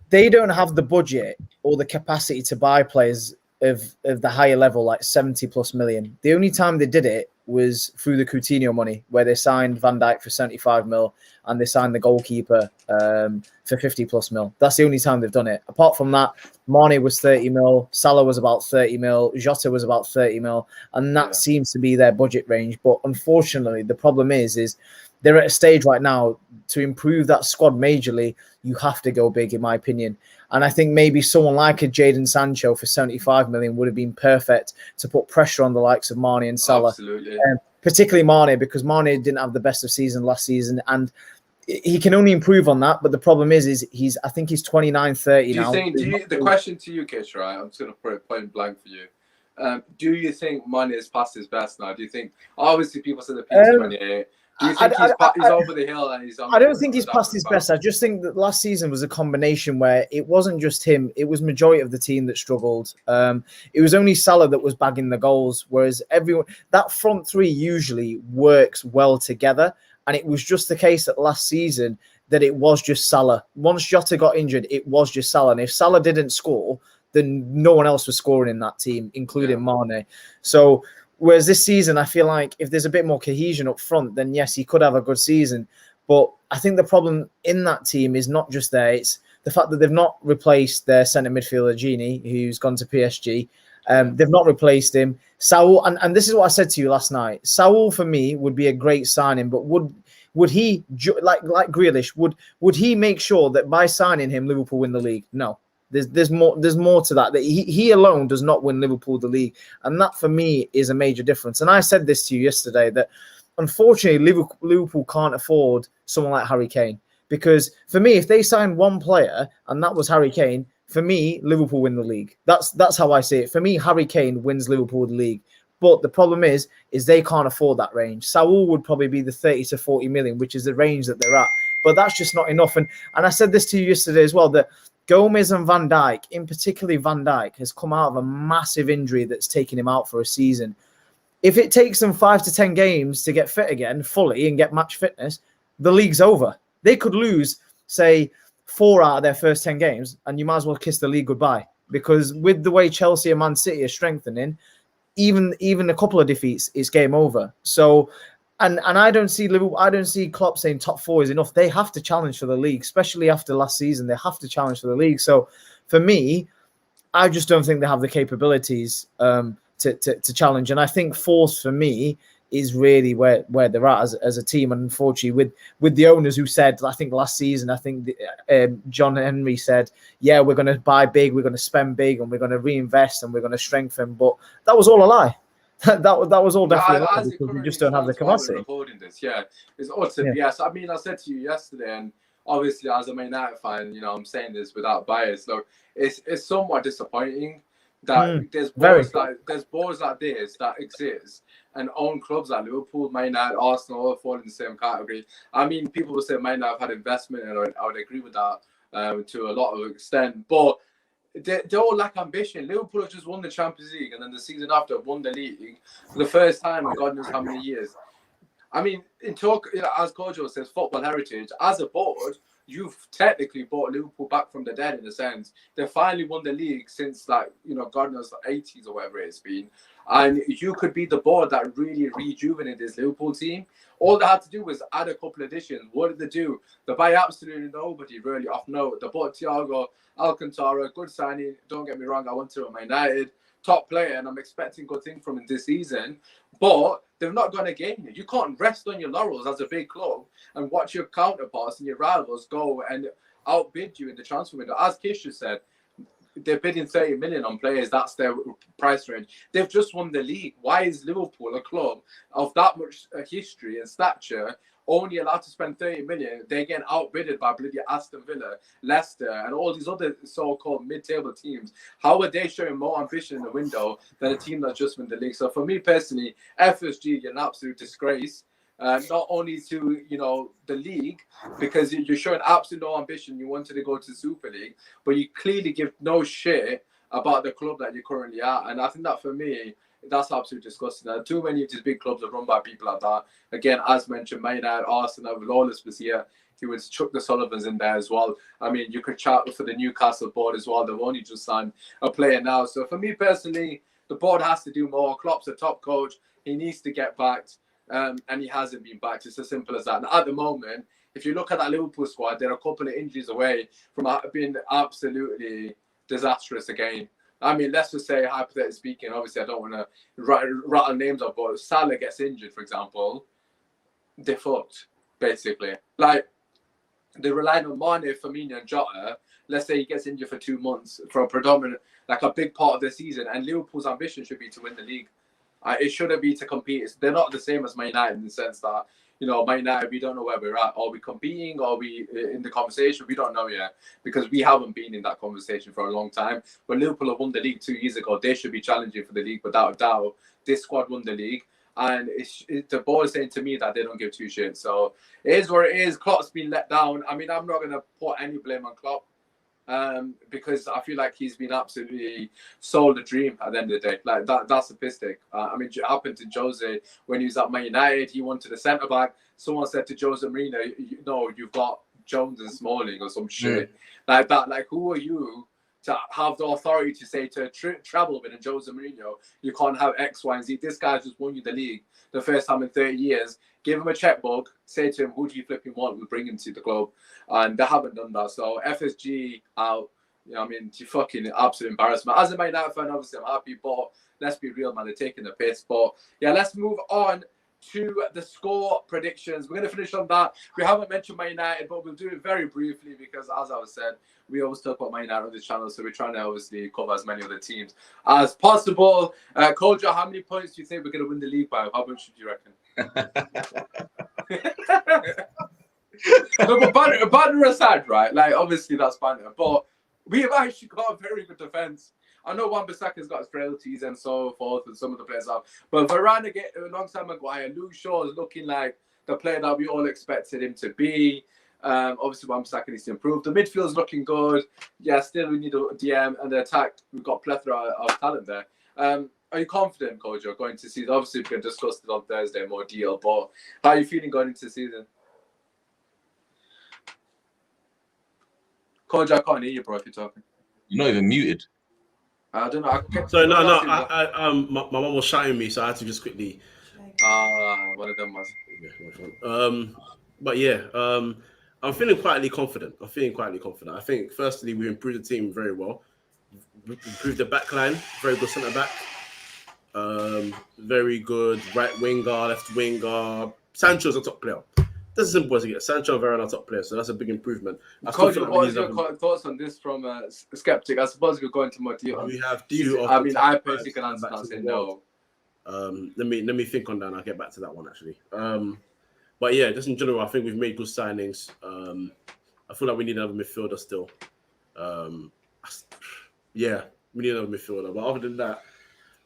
they don't have the budget or the capacity to buy players of the higher level, like 70 plus million. The only time they did it was through the Coutinho money, where they signed Van Dijk for 75 mil and they signed the goalkeeper for 50 plus mil. That's the only time they've done it. Apart from that, Mane was 30 mil, Salah was about 30 mil, Jota was about 30 mil, and that seems to be their budget range. But unfortunately, the problem is they're at a stage right now to improve that squad majorly. You have to go big, in my opinion. And I think maybe someone like a Jadon Sancho for 75 million would have been perfect to put pressure on the likes of Mane and Salah. Absolutely. Particularly Mane, because Mane didn't have the best of season last season. And he can only improve on that. But the problem is I think he's 29, 30 now. The question to you, Kish, right? I'm just going to put it point blank for you. Do you think Mane is past his best now? Do you think, obviously people say that he's 28. Do you think he's over the hill and he's on? I don't think he's past his best. I just think that last season was a combination where it wasn't just him; it was majority of the team that struggled. It was only Salah that was bagging the goals, whereas that front three usually works well together. And it was just the case that last season that it was just Salah. Once Jota got injured, it was just Salah, and if Salah didn't score, then no one else was scoring in that team, including Mane. So. Whereas this season, I feel like if there's a bit more cohesion up front, then yes, he could have a good season. But I think the problem in that team is not just there. It's the fact that they've not replaced their centre midfielder, Gini, who's gone to PSG. They've not replaced him. Saul, and this is what I said to you last night. Saul, for me, would be a great signing, but would he, like Grealish, would he make sure that by signing him, Liverpool win the league? No. There's more to that. That he alone does not win Liverpool the league, and that for me is a major difference. And I said this to you yesterday that unfortunately Liverpool can't afford someone like Harry Kane, because for me, if they signed one player and that was Harry Kane, for me Liverpool win the league. That's how I see it. For me, Harry Kane wins Liverpool the league. But the problem is they can't afford that range. Saul would probably be the 30 to 40 million, which is the range that they're at. But that's just not enough. And I said this to you yesterday as well, that Gomez and Van Dijk, in particularly Van Dijk, has come out of a massive injury that's taken him out for a season. If it takes them 5 to 10 games to get fit again fully and get match fitness, the league's over. They could lose, say, 4 out of their first 10 games, and you might as well kiss the league goodbye. Because with the way Chelsea and Man City are strengthening, even a couple of defeats, it's game over. So, and I don't see Liverpool. I don't see Klopp saying top 4 is enough. They have to challenge for the league, especially after last season. They have to challenge for the league. So, for me, I just don't think they have the capabilities to challenge. And I think 4th for me is really where they're at as a team. And unfortunately, with the owners who said, I think last season, John Henry said, yeah, we're going to buy big, we're going to spend big, and we're going to reinvest and we're going to strengthen. But that was all a lie. that was all definitely a lie, because we just don't have the capacity. Recording this, it's awesome. Yes, I mean, I said to you yesterday, and obviously as a Man United fan, you know, I'm saying this without bias. Look, it's somewhat disappointing that there's boards like this that exist and own clubs like Liverpool, Man United, Arsenal all fall in the same category. I mean, people will say Man United have had investment, and I would agree with that to a lot of extent, but they all lack ambition. Liverpool have just won the Champions League, and then the season after won the league for the first time in God knows how many years. I mean, as Kojo says, football heritage, as a board, you've technically brought Liverpool back from the dead in a sense. They finally won the league since, like, you know, God knows, the 80s or whatever it's been. And you could be the board that really rejuvenated this Liverpool team. All they had to do was add a couple of additions. What did they do? They buy absolutely nobody really off note. They bought Thiago Alcantara, good signing. Don't get me wrong, I want to at Man United, top player, and I'm expecting good things from him this season. But they've not gone again. You can't rest on your laurels as a big club and watch your counterparts and your rivals go and outbid you in the transfer window. As Kish just said, they're bidding 30 million on players. That's their price range. They've just won the league. Why is Liverpool, a club of that much history and stature, only allowed to spend 30 million? They're getting outbidded by bloody Aston Villa, Leicester, and all these other so-called mid-table teams. How are they showing more ambition in the window than a team that just won the league? So for me personally, FSG, you're an absolute disgrace. Not only to, you know, the league, because you're showing absolute no ambition. You wanted to go to Super League, but you clearly give no shit about the club that you're currently at. And I think that for me, that's absolutely disgusting. Too many of these big clubs are run by people like that. Again, as mentioned, Man United, Arsenal, Lawless was here. He would chuck the Sullivans in there as well. I mean, you could chat for the Newcastle board as well. They've only just signed a player now. So for me personally, the board has to do more. Klopp's a top coach. He needs to get backed. And he hasn't been backed. It's as simple as that. And at the moment, if you look at that Liverpool squad, they're a couple of injuries away from being absolutely disastrous again. I mean, let's just say, hypothetically speaking, obviously I don't want to rattle names up, but if Salah gets injured, for example, they're fucked, basically. Like, they're relying on Mane, Firmino, and Jota. Let's say he gets injured for 2 months for a predominant, like a big part of the season, and Liverpool's ambition should be to win the league. It shouldn't be to compete. They're not the same as Man United in the sense that, you know, Man United, we don't know where we're at. Are we competing? Are we in the conversation? We don't know yet, because we haven't been in that conversation for a long time. When Liverpool have won the league 2 years ago, they should be challenging for the league without a doubt. This squad won the league. And the board is saying to me that they don't give two shits. So it is what it is. Klopp's been let down. I mean, I'm not going to put any blame on Klopp. Because I feel like he's been absolutely sold a dream at the end of the day. Like that's a piss take. I mean, it happened to Jose when he was at Man United. He wanted a centre back. Someone said to Jose Mourinho, "No, you've got Jones and Smalling or some shit like that." Like, who are you to have the authority to say to Treble and Jose Mourinho, you can't have X, Y, and Z? This guy just won you the league the first time in 30 years. Give him a checkbook, say to him, who do you flipping want? We'll bring him to the club. And they haven't done that. So FSG out, you know, I mean, you fucking absolute embarrassment. As a Man United fan, obviously I'm happy, but let's be real, man, they're taking the piss. But yeah, let's move on to the score predictions. We're going to finish on that. We haven't mentioned Man United, but we'll do it very briefly because, as I was said, we always talk about Man United on this channel, so we're trying to obviously cover as many other teams as possible. Kojo, how many points do you think we're going to win the league by? How much do you reckon? No, but banter aside, right? Like, obviously that's banter, but we have actually got a very good defense. I know Wan-Bissaka's got his frailties and so forth, and some of the players have. But Varane alongside Maguire, Luke Shaw is looking like the player that we all expected him to be. Obviously, Wan-Bissaka needs to improve. The midfield's looking good. Yeah, still we need a DM, and the attack, we've got a plethora of talent there. Are you confident, Kojo, going to season? Obviously, we can discuss it on Thursday in more deal, but how are you feeling going into the season? Kojo, I can't hear you, bro, if you're talking. You're not even muted. I don't know. So my mum was shouting me, so I had to just quickly. One of them was. But yeah, I'm feeling quietly confident. I think firstly we improved the team very well. We improved the back line, very good centre back. Very good. Right winger, left winger. Sancho's a top player. That's as simple as it gets. Sancho and Varane are top players, so that's a big improvement. Kojo, what is your thoughts on this from a skeptic? I suppose we're going to more deep. We have I mean, I personally can answer that and say no. Let me think on that and I'll get back to that one actually. But yeah, just in general, I think we've made good signings. I feel like we need another midfielder still. Yeah, we need another midfielder. But other than that,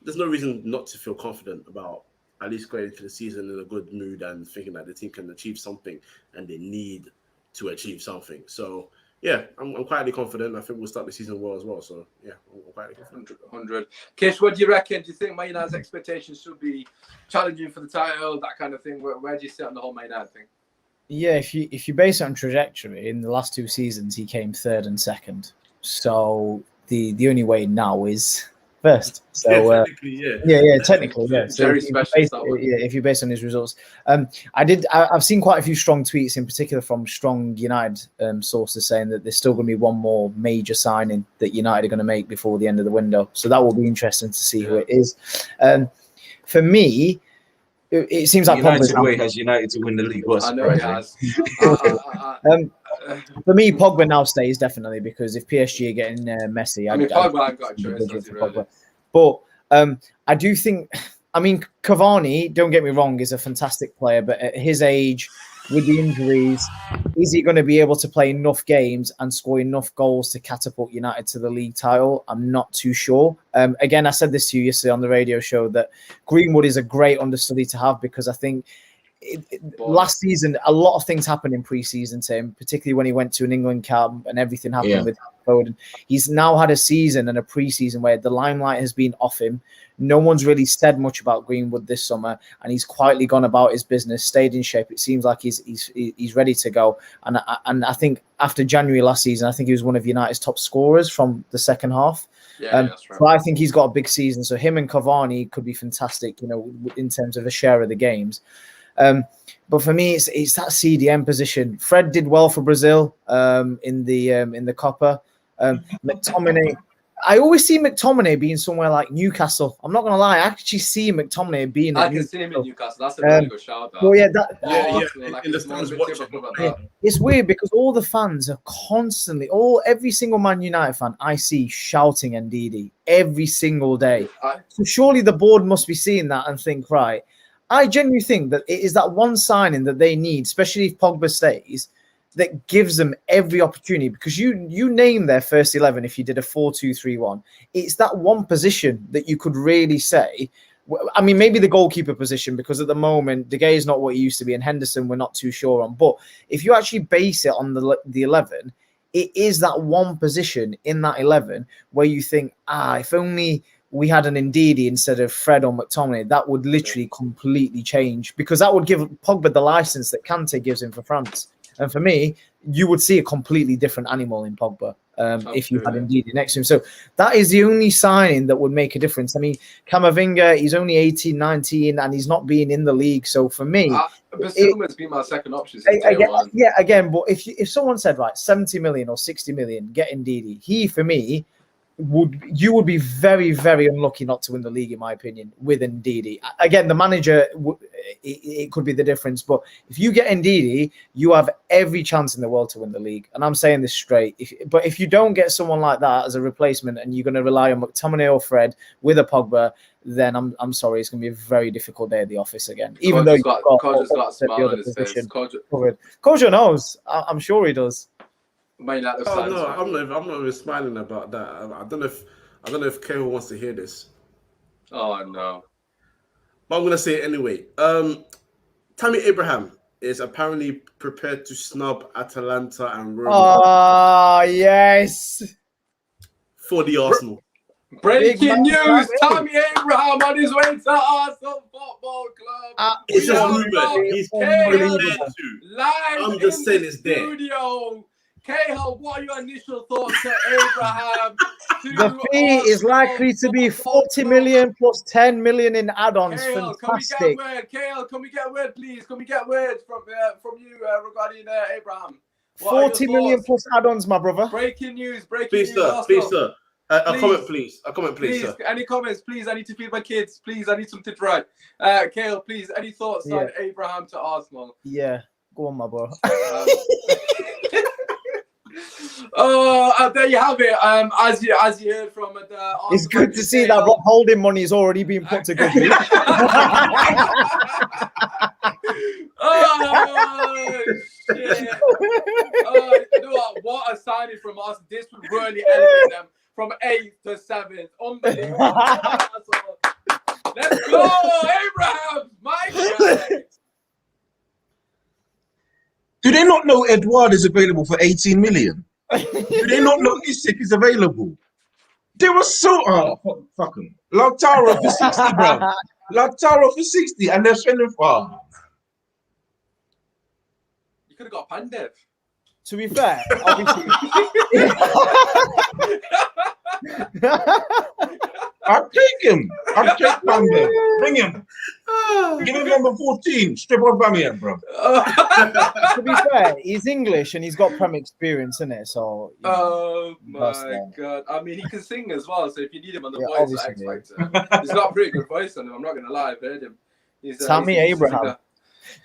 there's no reason not to feel confident about at least going into the season in a good mood and thinking that the team can achieve something and they need to achieve something. So yeah, I'm quietly confident. I think we'll start the season well as well. So yeah, I'm quietly confident. 100. Kish, what do you reckon? Do you think Man United's expectations should be challenging for the title, that kind of thing? Where do you sit on the whole Man United thing? Yeah, if you base it on trajectory, in the last 2 seasons he came 3rd and 2nd. So the only way now is first. So technically, yeah. So very special. If you base on his results, I've seen quite a few strong tweets, in particular from strong United sources, saying that there's still going to be one more major signing that United are going to make before the end of the window. So that will be interesting to see who it is. For me, it seems like United way has United to win the league. I know it has. For me, Pogba now stays definitely, because if PSG are getting Messi, Pogba I've got a choice. Really. But I do think, Cavani, don't get me wrong, is a fantastic player, but at his age, with the injuries, is he going to be able to play enough games and score enough goals to catapult United to the league title? I'm not too sure. Again, I said this to you yesterday on the radio show that Greenwood is a great understudy to have, because I think last season a lot of things happened in pre-season to him, particularly when he went to an England camp and everything happened with Foden. He's now had a season and a pre-season where the limelight has been off him. No one's really said much about Greenwood this summer, and he's quietly gone about his business, stayed in shape. It seems like he's ready to go. And I think after January last season, I think he was one of United's top scorers from the second half. That's right. So I think he's got a big season. So him and Cavani could be fantastic, in terms of a share of the games. But for me, it's that CDM position. Fred did well for Brazil in the Copa. McTominay, I always see McTominay being somewhere like Newcastle. I'm not going to lie, I actually see McTominay being. I can see him in Newcastle. That's a really good shout out. Well, it's weird because all the fans are constantly, every single Man United fan I see shouting Ndidi every single day. So surely the board must be seeing that and think, right. I genuinely think that it is that one signing that they need, especially if Pogba stays, that gives them every opportunity, because you name their first 11 if you did a 4-2-3-1. It's that one position that you could really say. I mean, maybe the goalkeeper position, because at the moment De Gea is not what he used to be, and Henderson we're not too sure on. But if you actually base it on the 11, it is that one position in that 11 where you think, if only we had an Ndidi instead of Fred or McTominay, that would literally completely change, because that would give Pogba the license that Kante gives him for France. And for me, you would see a completely different animal in Pogba if you had Ndidi next to him. So that is the only signing that would make a difference. I mean, Camavinga, he's only 18, 19, and he's not being in the league. So for me, Basuma's been my second option. Again, but if someone said, right, 70 million or 60 million, get Ndidi, he, for me, you would be very, very unlucky not to win the league, in my opinion, with Ndidi. Again, the manager, it could be the difference, but if you get Ndidi, you have every chance in the world to win the league. And I'm saying this straight. But if you don't get someone like that as a replacement, and you're going to rely on McTominay or Fred with a Pogba, then I'm sorry, it's going to be a very difficult day at the office again. Even though Kojo's got a smile on his face. Kojo knows. I'm sure he does. I'm not even smiling about that. I don't know if Cahil wants to hear this. Oh no. But I'm gonna say it anyway. Tammy Abraham is apparently prepared to snub Atalanta and Roma. Oh yes. For the Arsenal. Breaking news! Tammy Abraham on his way to Arsenal Football Club. It's just rumoured. He's prepared to. Live I'm just saying it's there. Studio. Cahil, what are your initial thoughts to Abraham? The fee is likely to be 40 million plus 10 million in add-ons. Cahil, fantastic. Cahil, can we get a word, please? Can we get words from you regarding Abraham? 40 million plus add-ons, my brother. Breaking news. Please, sir. A comment, please. A comment, please, sir. Any comments, please? I need to feed my kids. Please, I need something to write. Kale, please. Any thoughts on Abraham to Arsenal? Yeah, go on, my bro. There you have it. As you heard from the it's good to see that Rob Holding money is already being put to good use. Oh shit! You know what a signing from us. This would really elevate them from 8th to 7th. Unbelievable. Let's go, Abraham! My guy. Do they not know Edouard is available for 18 million? Do they not know Isak is available? They were so fuck them. Lautaro for 60, bro. Lautaro for 60, and they're spending for. You could have got Pandev. To be fair, obviously. I'll take him. I'll take Pandev. Bring him. Give him number 14. Strip off Bamian, bro. To be fair, he's English and he's got Prem experience in it. So. Oh my god! I mean, he can sing as well. So if you need him on the voice, X Factor, he's got a pretty good voice on him. I'm not gonna lie, I've heard him. Tammy Abraham.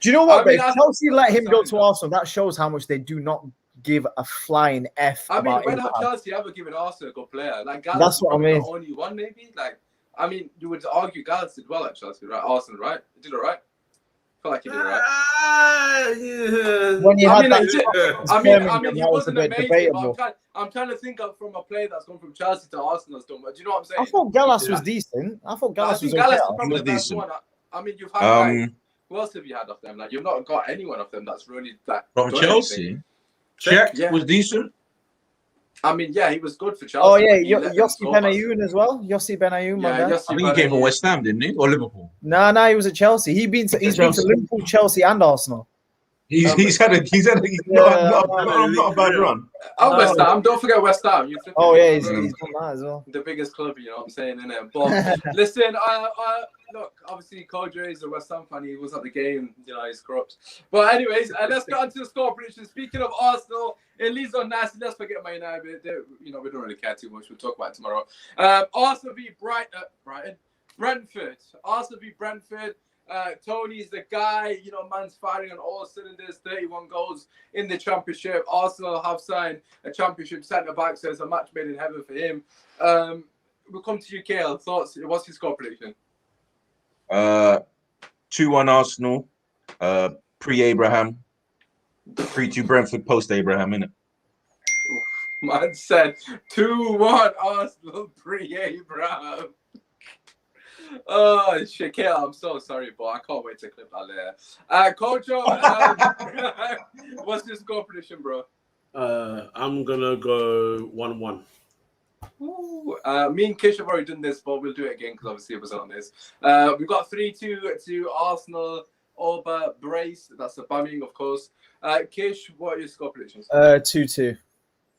Do you know what? If Chelsea let him go to Arsenal, that shows how much they do not give a flying F. I mean, when have Chelsea ever given Arsenal a good player? Like Gallus, that's what I mean. The only one, maybe. Like, I mean, you would argue Gallus did well at Chelsea, right? Arsenal, right? He did all right. I feel like he did all right. Yeah. When you had that, I mean, he wasn't amazing. But I'm trying to think of from a player that's gone from Chelsea to Arsenal. Do you know what I'm saying? I thought Gallus was decent. I thought Gallus was okay. Probably the best one. I mean, you've had who else have you had off them? Like, you've not got anyone of them that's really that. From Chelsea, Czech was decent. I mean, yeah, he was good for Chelsea. Oh yeah, Yossi Benayoun as well. Yossi Benayoun, my guy. I think he came from West Ham, didn't he, or Liverpool? No, he was at Chelsea. He's been to Liverpool, Chelsea, and Arsenal. He's had a not a bad run. Oh, West Ham! Don't forget West Ham. He's done that as well. The biggest club, you know what I'm saying, innit? But listen, look, obviously Kojo is a West Ham fan. He was at the game, you know, he's corrupt. But anyways, let's get on to the score prediction. Speaking of Arsenal, it leads on nicely. Let's forget Man United. You know, we don't really care too much. We'll talk about it tomorrow. Arsenal v Brentford. Arsenal v Brentford. Tony's the guy, you know, man's firing on all cylinders, 31 goals in the championship. Arsenal have signed a championship centre-back, so it's a match made in heaven for him. We'll come to you, Kale. Thoughts? What's your score prediction? 2-1 Arsenal, pre-Abraham, 3-2 Brentford, post-Abraham, innit? Man said 2-1 Arsenal, pre-Abraham. Oh shit, Kale, I'm so sorry, but I can't wait to clip that later. Kojo, what's your score prediction, bro? I'm gonna go 1-1. Me and Kish have already done this, but we'll do it again because obviously it wasn't on this. We've got 3-2 to Arsenal over Brace. That's the Birmingham, of course. Kish, what are your score predictions? 2-2.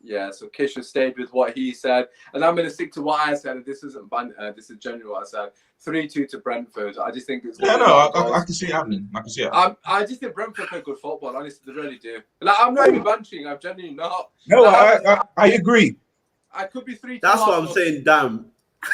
Yeah, so Kish has stayed with what he said, and I'm going to stick to what I said. This isn't this is genuine what I said. 3-2 to Brentford. I just think it's. Yeah, no, I can see it happening. I can see it. I just think Brentford play good football. Honestly, they really do. Like, I'm not even benching. I'm genuinely not. No, I agree. I could be 3-2. That's what I'm saying. Damn.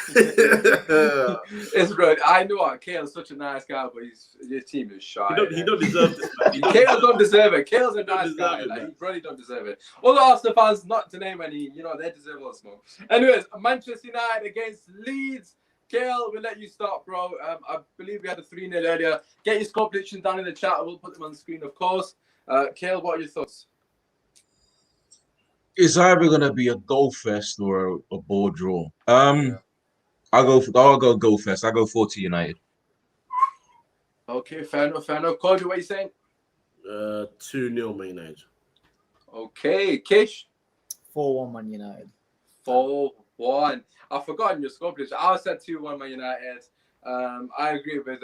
It's good. I know what Kale's such a nice guy, but his team is shy. He don't deserve this, man. Kale don't deserve it. Kale's a nice guy. Like, he really don't deserve it. All the Arsenal fans, not to name any, you know, they deserve all the smoke. Anyways, Manchester United against Leeds. Kale, we'll let you start, bro. I believe we had a 3-0 earlier. Get your score predictions down in the chat. We'll put them on the screen, of course. Kale, what are your thoughts? It's either gonna be a goal fest or a ball draw. I'll go goal fest. I'll go 4-2 United. Okay, fair enough. Kojo, what are you saying? 2-0 Man United. Okay, Kish? 4-1 Man United. 4-1. I've forgotten your score prediction. I said 2-1 Man United. I agree with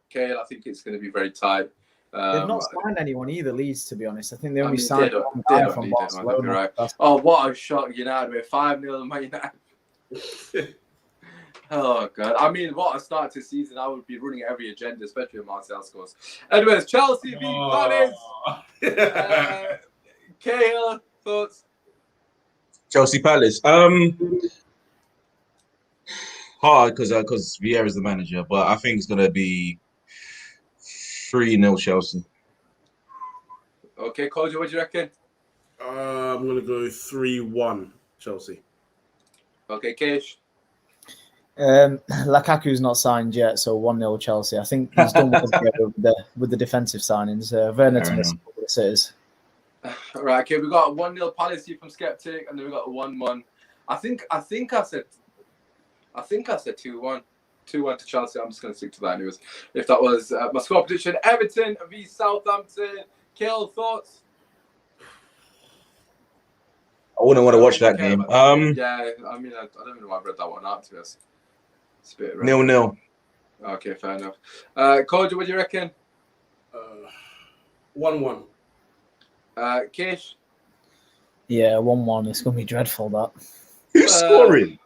Kale. I think it's going to be very tight. They've not signed anyone either, Leeds, to be honest. I think they only signed one guy from Barcelona. Right. Oh, what a shock, United. We're 5-0 Man United. Oh, God. I mean, what a start to the season. I would be running every agenda, especially if Marcel scores. Anyways, Chelsea v Palace. Kale, thoughts? Chelsea Palace. hard because Vieira's the manager, but I think it's gonna be 3-0 Chelsea. Okay, Kojo, what do you reckon? I'm gonna go 3-1 Chelsea. Okay, Kish. Lukaku's not signed yet, so 1-0 Chelsea. I think he's done well with the defensive signings. Werner to miss the sitters. Right, okay, we got a 1-0 policy from Skeptic, and then we got a 1-1. I think I said 2-1. 2-1 to Chelsea. I'm just going to stick to that anyways. If that was my score prediction. Everton v Southampton. Kill, thoughts? I wouldn't want to watch that game. Yeah, I mean, I don't even know why I read that one out, to be honest. It's a bit 0-0. Okay, fair enough. Kojo, what do you reckon? 1-1. Kish? Yeah, 1-1. It's going to be dreadful, that. Who's scoring?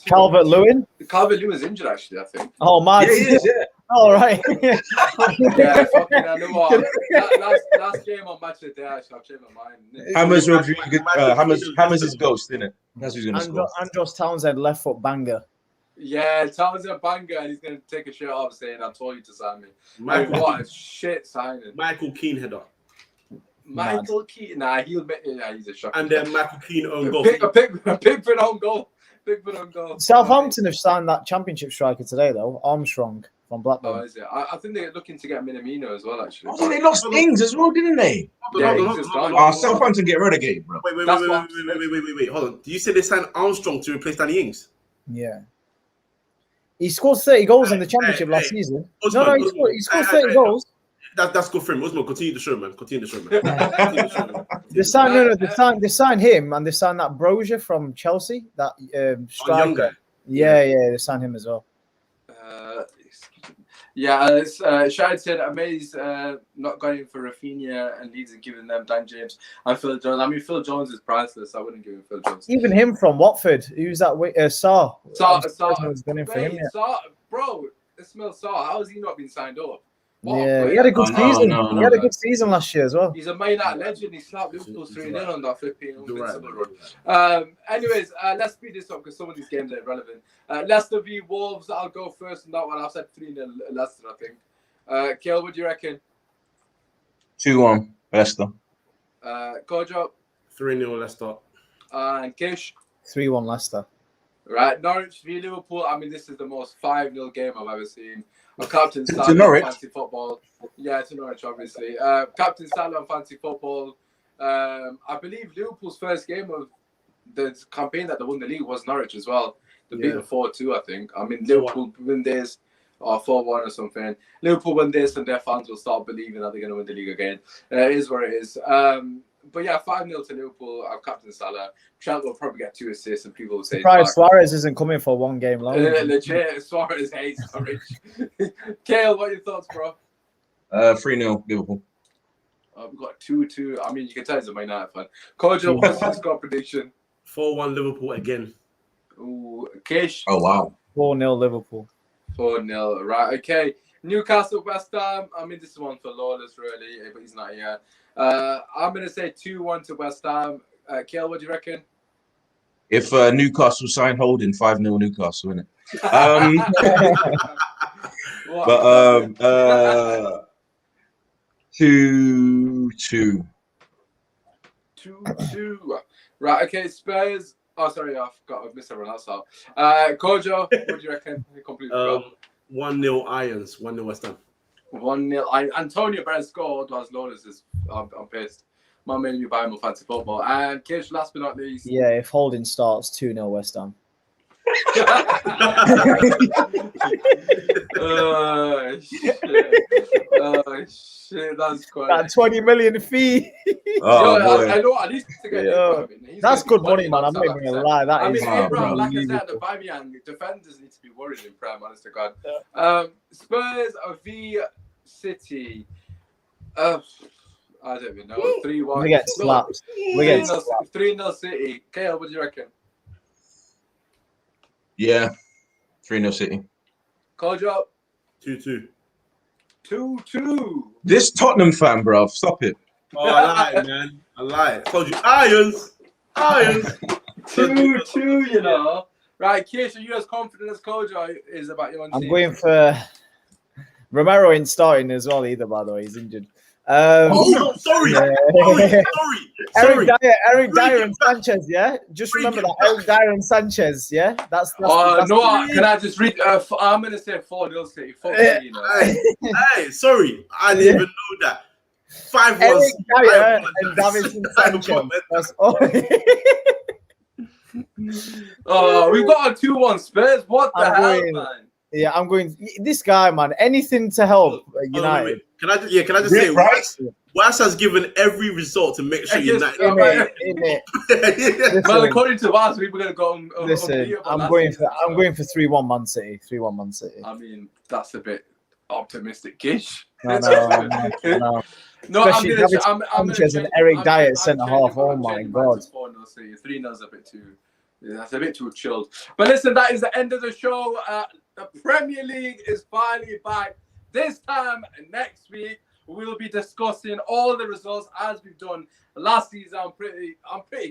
Calvert-Lewin? Calvert-Lewin's injured, actually, I think. Oh, man. Yeah, he is, yeah. All right. Yeah, fucking, I know what. Last game on Match of the Day, actually, I've changed my mind. Hammers is ghost, isn't it? That's who's going to score. Andros Townsend, left foot banger. Yeah, Townsend banger, and he's going to take a shirt off saying, I told you to sign me. What a shit signing. Michael Keane header. Michael Keane, he's a shocker. And then Michael Keane own goal. Pickford own goal. Pickford own goal. Southampton have signed that championship striker today, though. Armstrong from Blackburn. Oh, is it? I think they're looking to get Minamino as well, actually. Oh, they lost Ings as well, didn't they? Yeah, Southampton get relegated, bro. Wait. Hold on. Do you say they signed Armstrong to replace Danny Ings? Yeah. He scored 30 goals in the championship last season. Osman, He scored 30 goals. That's good for him. Osman, continue the show, man. They signed him, and they signed that Brozier from Chelsea, that striker. Young guy. Yeah, they signed him as well. Shahid said, amazed not going for Rafinha and Leeds and giving them Dan James and Phil Jones. I mean, Phil Jones is priceless. I wouldn't give him Phil Jones. Even him from Watford. Who's that? Saar. Was going for him, yeah. Saar, bro, Ismail Saar. How has he not been signed up? Yeah, he had a good season. He had a good season last year as well. He's a Man United legend. He slapped Liverpool 3-0 on that flipping invincible run. Anyways, let's speed this up because some of these games are irrelevant. Leicester v Wolves. I'll go first on that one. I've said 3-0 Leicester, I think. Kiel, what do you reckon? 2-1 Leicester. Kojo? 3-0 Leicester. And Kish? 3-1 Leicester. Right, Norwich v Liverpool. I mean, this is the most 5-0 game I've ever seen. Captain to Norwich. Fancy football. Yeah, to Norwich, obviously. Captain Salah on fancy football. I believe Liverpool's first game of the campaign that they won the league was Norwich as well. They beat them 4-2, I think. I mean, Liverpool win this or 4-1 or something. Liverpool win this, and their fans will start believing that they're going to win the league again. It is where it is. But yeah, 5-0 to Liverpool. I've Captain Salah. Trent will probably get 2 assists, and people will say Suarez isn't coming for one game long. Legit, Suarez hates Norwich. Kale, what are your thoughts, bro? 3-0 Liverpool. We've got 2-2. I mean, you can tell he's a Man United fan. Kojo, what's your score prediction? 4-1 Liverpool again. Ooh, Kish. Oh, wow. 4-0 Liverpool. 4-0. Right, okay. Newcastle, West Ham. I mean, this is one for Lawless, really, but he's not here. I'm going to say 2-1 to West Ham. Kiel, what do you reckon? If Newcastle sign Holding, 5-0 Newcastle, isn't it? But 2-2. 2-2. Right, okay, Spurs. Oh, sorry, I forgot. I've missed everyone else out. Kojo, what do you reckon? Completely 1-0 Irons, 1-0 West Ham. 1-0. Antonio Perez scored whilst Lawless is. I'm pissed. My man, you buy him a fancy football. And Kish, last but not least. Yeah, if Holding starts, 2-0 West Ham. Shit, that's quite. That 20 million fee. I know, at least to get that's good money, man. I'm not even gonna lie. That is. Abraham, like I said, the Aubameyang defenders need to be worried in Prem, honest to God. Spurs v City. I don't even know. 3-1. We get slapped. 3-0 City. Kale, what do you reckon? Yeah, 3-0 City. Kojo? 2-2. 2-2. This Tottenham fan, bro. Stop it. Oh, I lied, man. I lied. I told you. Irons. 2-2, you know. Right, Kish, are you as confident as Kojo is about your own I'm team? going for Romero in starting as well. Either, by the way, he's injured. Sorry. Eric Dyer and Sanchez. Yeah, just remember that Eric Dyer and Sanchez. Yeah, that's no. Can I just read? I'm gonna say 4-0 City. You know. Hey, sorry, I didn't even know that. 5-1. Eric Dyer and Davinson Sanchez. That's all. We've got a 2-1 Spurs. What the hell, man? Yeah, I'm going. This guy, man. Anything to help United. Wait. Can I just say, West has given every result to make sure United. Well, according to us, we were going to go. Listen, I'm going for 3-1 Man City. 3-1 Man City. I mean, that's a bit optimistic, Kish. No. No, Especially Sanchez and Eric Dyer at centre half. Oh my god. 3-0 is a bit too. That's a bit too chilled. But listen, that is the end of the show. The Premier League is finally back. This time next week, we'll be discussing all the results as we've done last season. I'm pretty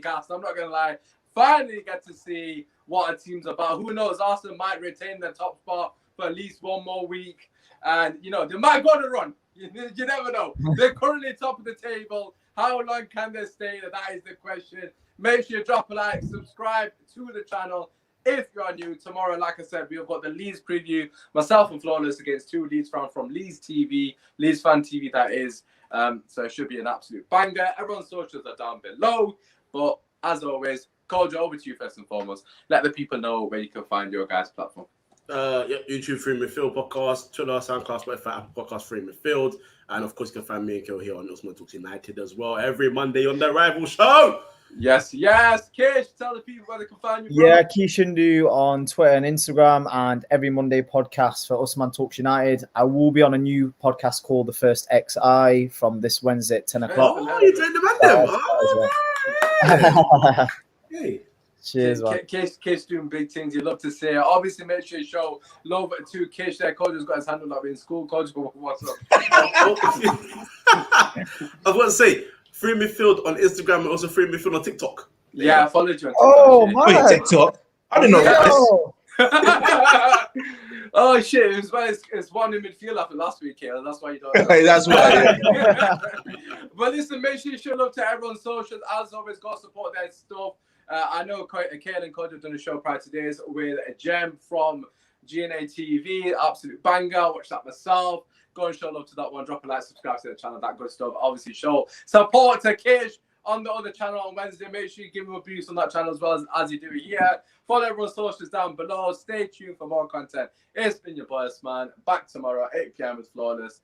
gassed. I'm not gonna lie. Finally get to see what a team's about. Who knows? Arsenal might retain the top spot for at least one more week, and they might go on a run. You never know. They're currently top of the table. How long can they stay? That is the question. Make sure you drop a like, subscribe to the channel. If you are new, tomorrow, like I said, we've got the Leeds preview. Myself and Flawless against 2 Leeds fans from Leeds TV, Leeds Fan TV, that is. So it should be an absolute banger. Everyone's socials are down below. But as always, Kojo, over to you first and foremost. Let the people know where you can find your guys' platform. YouTube Free Midfield Podcast, Twitter, SoundCloud, Spotify, Apple Podcast, Free Midfield. And of course, you can find me and Kill here on Usman Talks United as well. Every Monday on the Rival Show. Yes. Kish, tell the people where they can find you. Yeah, Kishindu on Twitter and Instagram, and every Monday podcast for Usman Talks United. I will be on a new podcast called The First XI from this Wednesday at 10 o'clock. Oh, you're doing the man. Hey. Cheers, man. Kish doing big things. You love to see it. Obviously, make sure you show love to Kish there. Kojo's got his handle up in school. Kojo, what's up? I was going to say, Free Midfield on Instagram and also Free Midfield on TikTok. Yeah, I followed you on TikTok. Oh, man. Wait, TikTok? I didn't know that. Oh, shit. It's one in midfield after last week, Kale. That's why you don't know. That's why. But listen, make sure you show love to everyone's socials. As always, go support their stuff. I know Kale and Kojo have done a show prior to this with a gem from GNA TV, absolute banger. Watch that myself. Go and show love to that one. Drop a like, subscribe to the channel, that good stuff. Obviously, show support to Kish on the other channel on Wednesday. Make sure you give him a boost on that channel as well as you do here. Follow everyone's socials down below. Stay tuned for more content. It's been your boy, man. Back tomorrow, 8 p.m. with Flawless.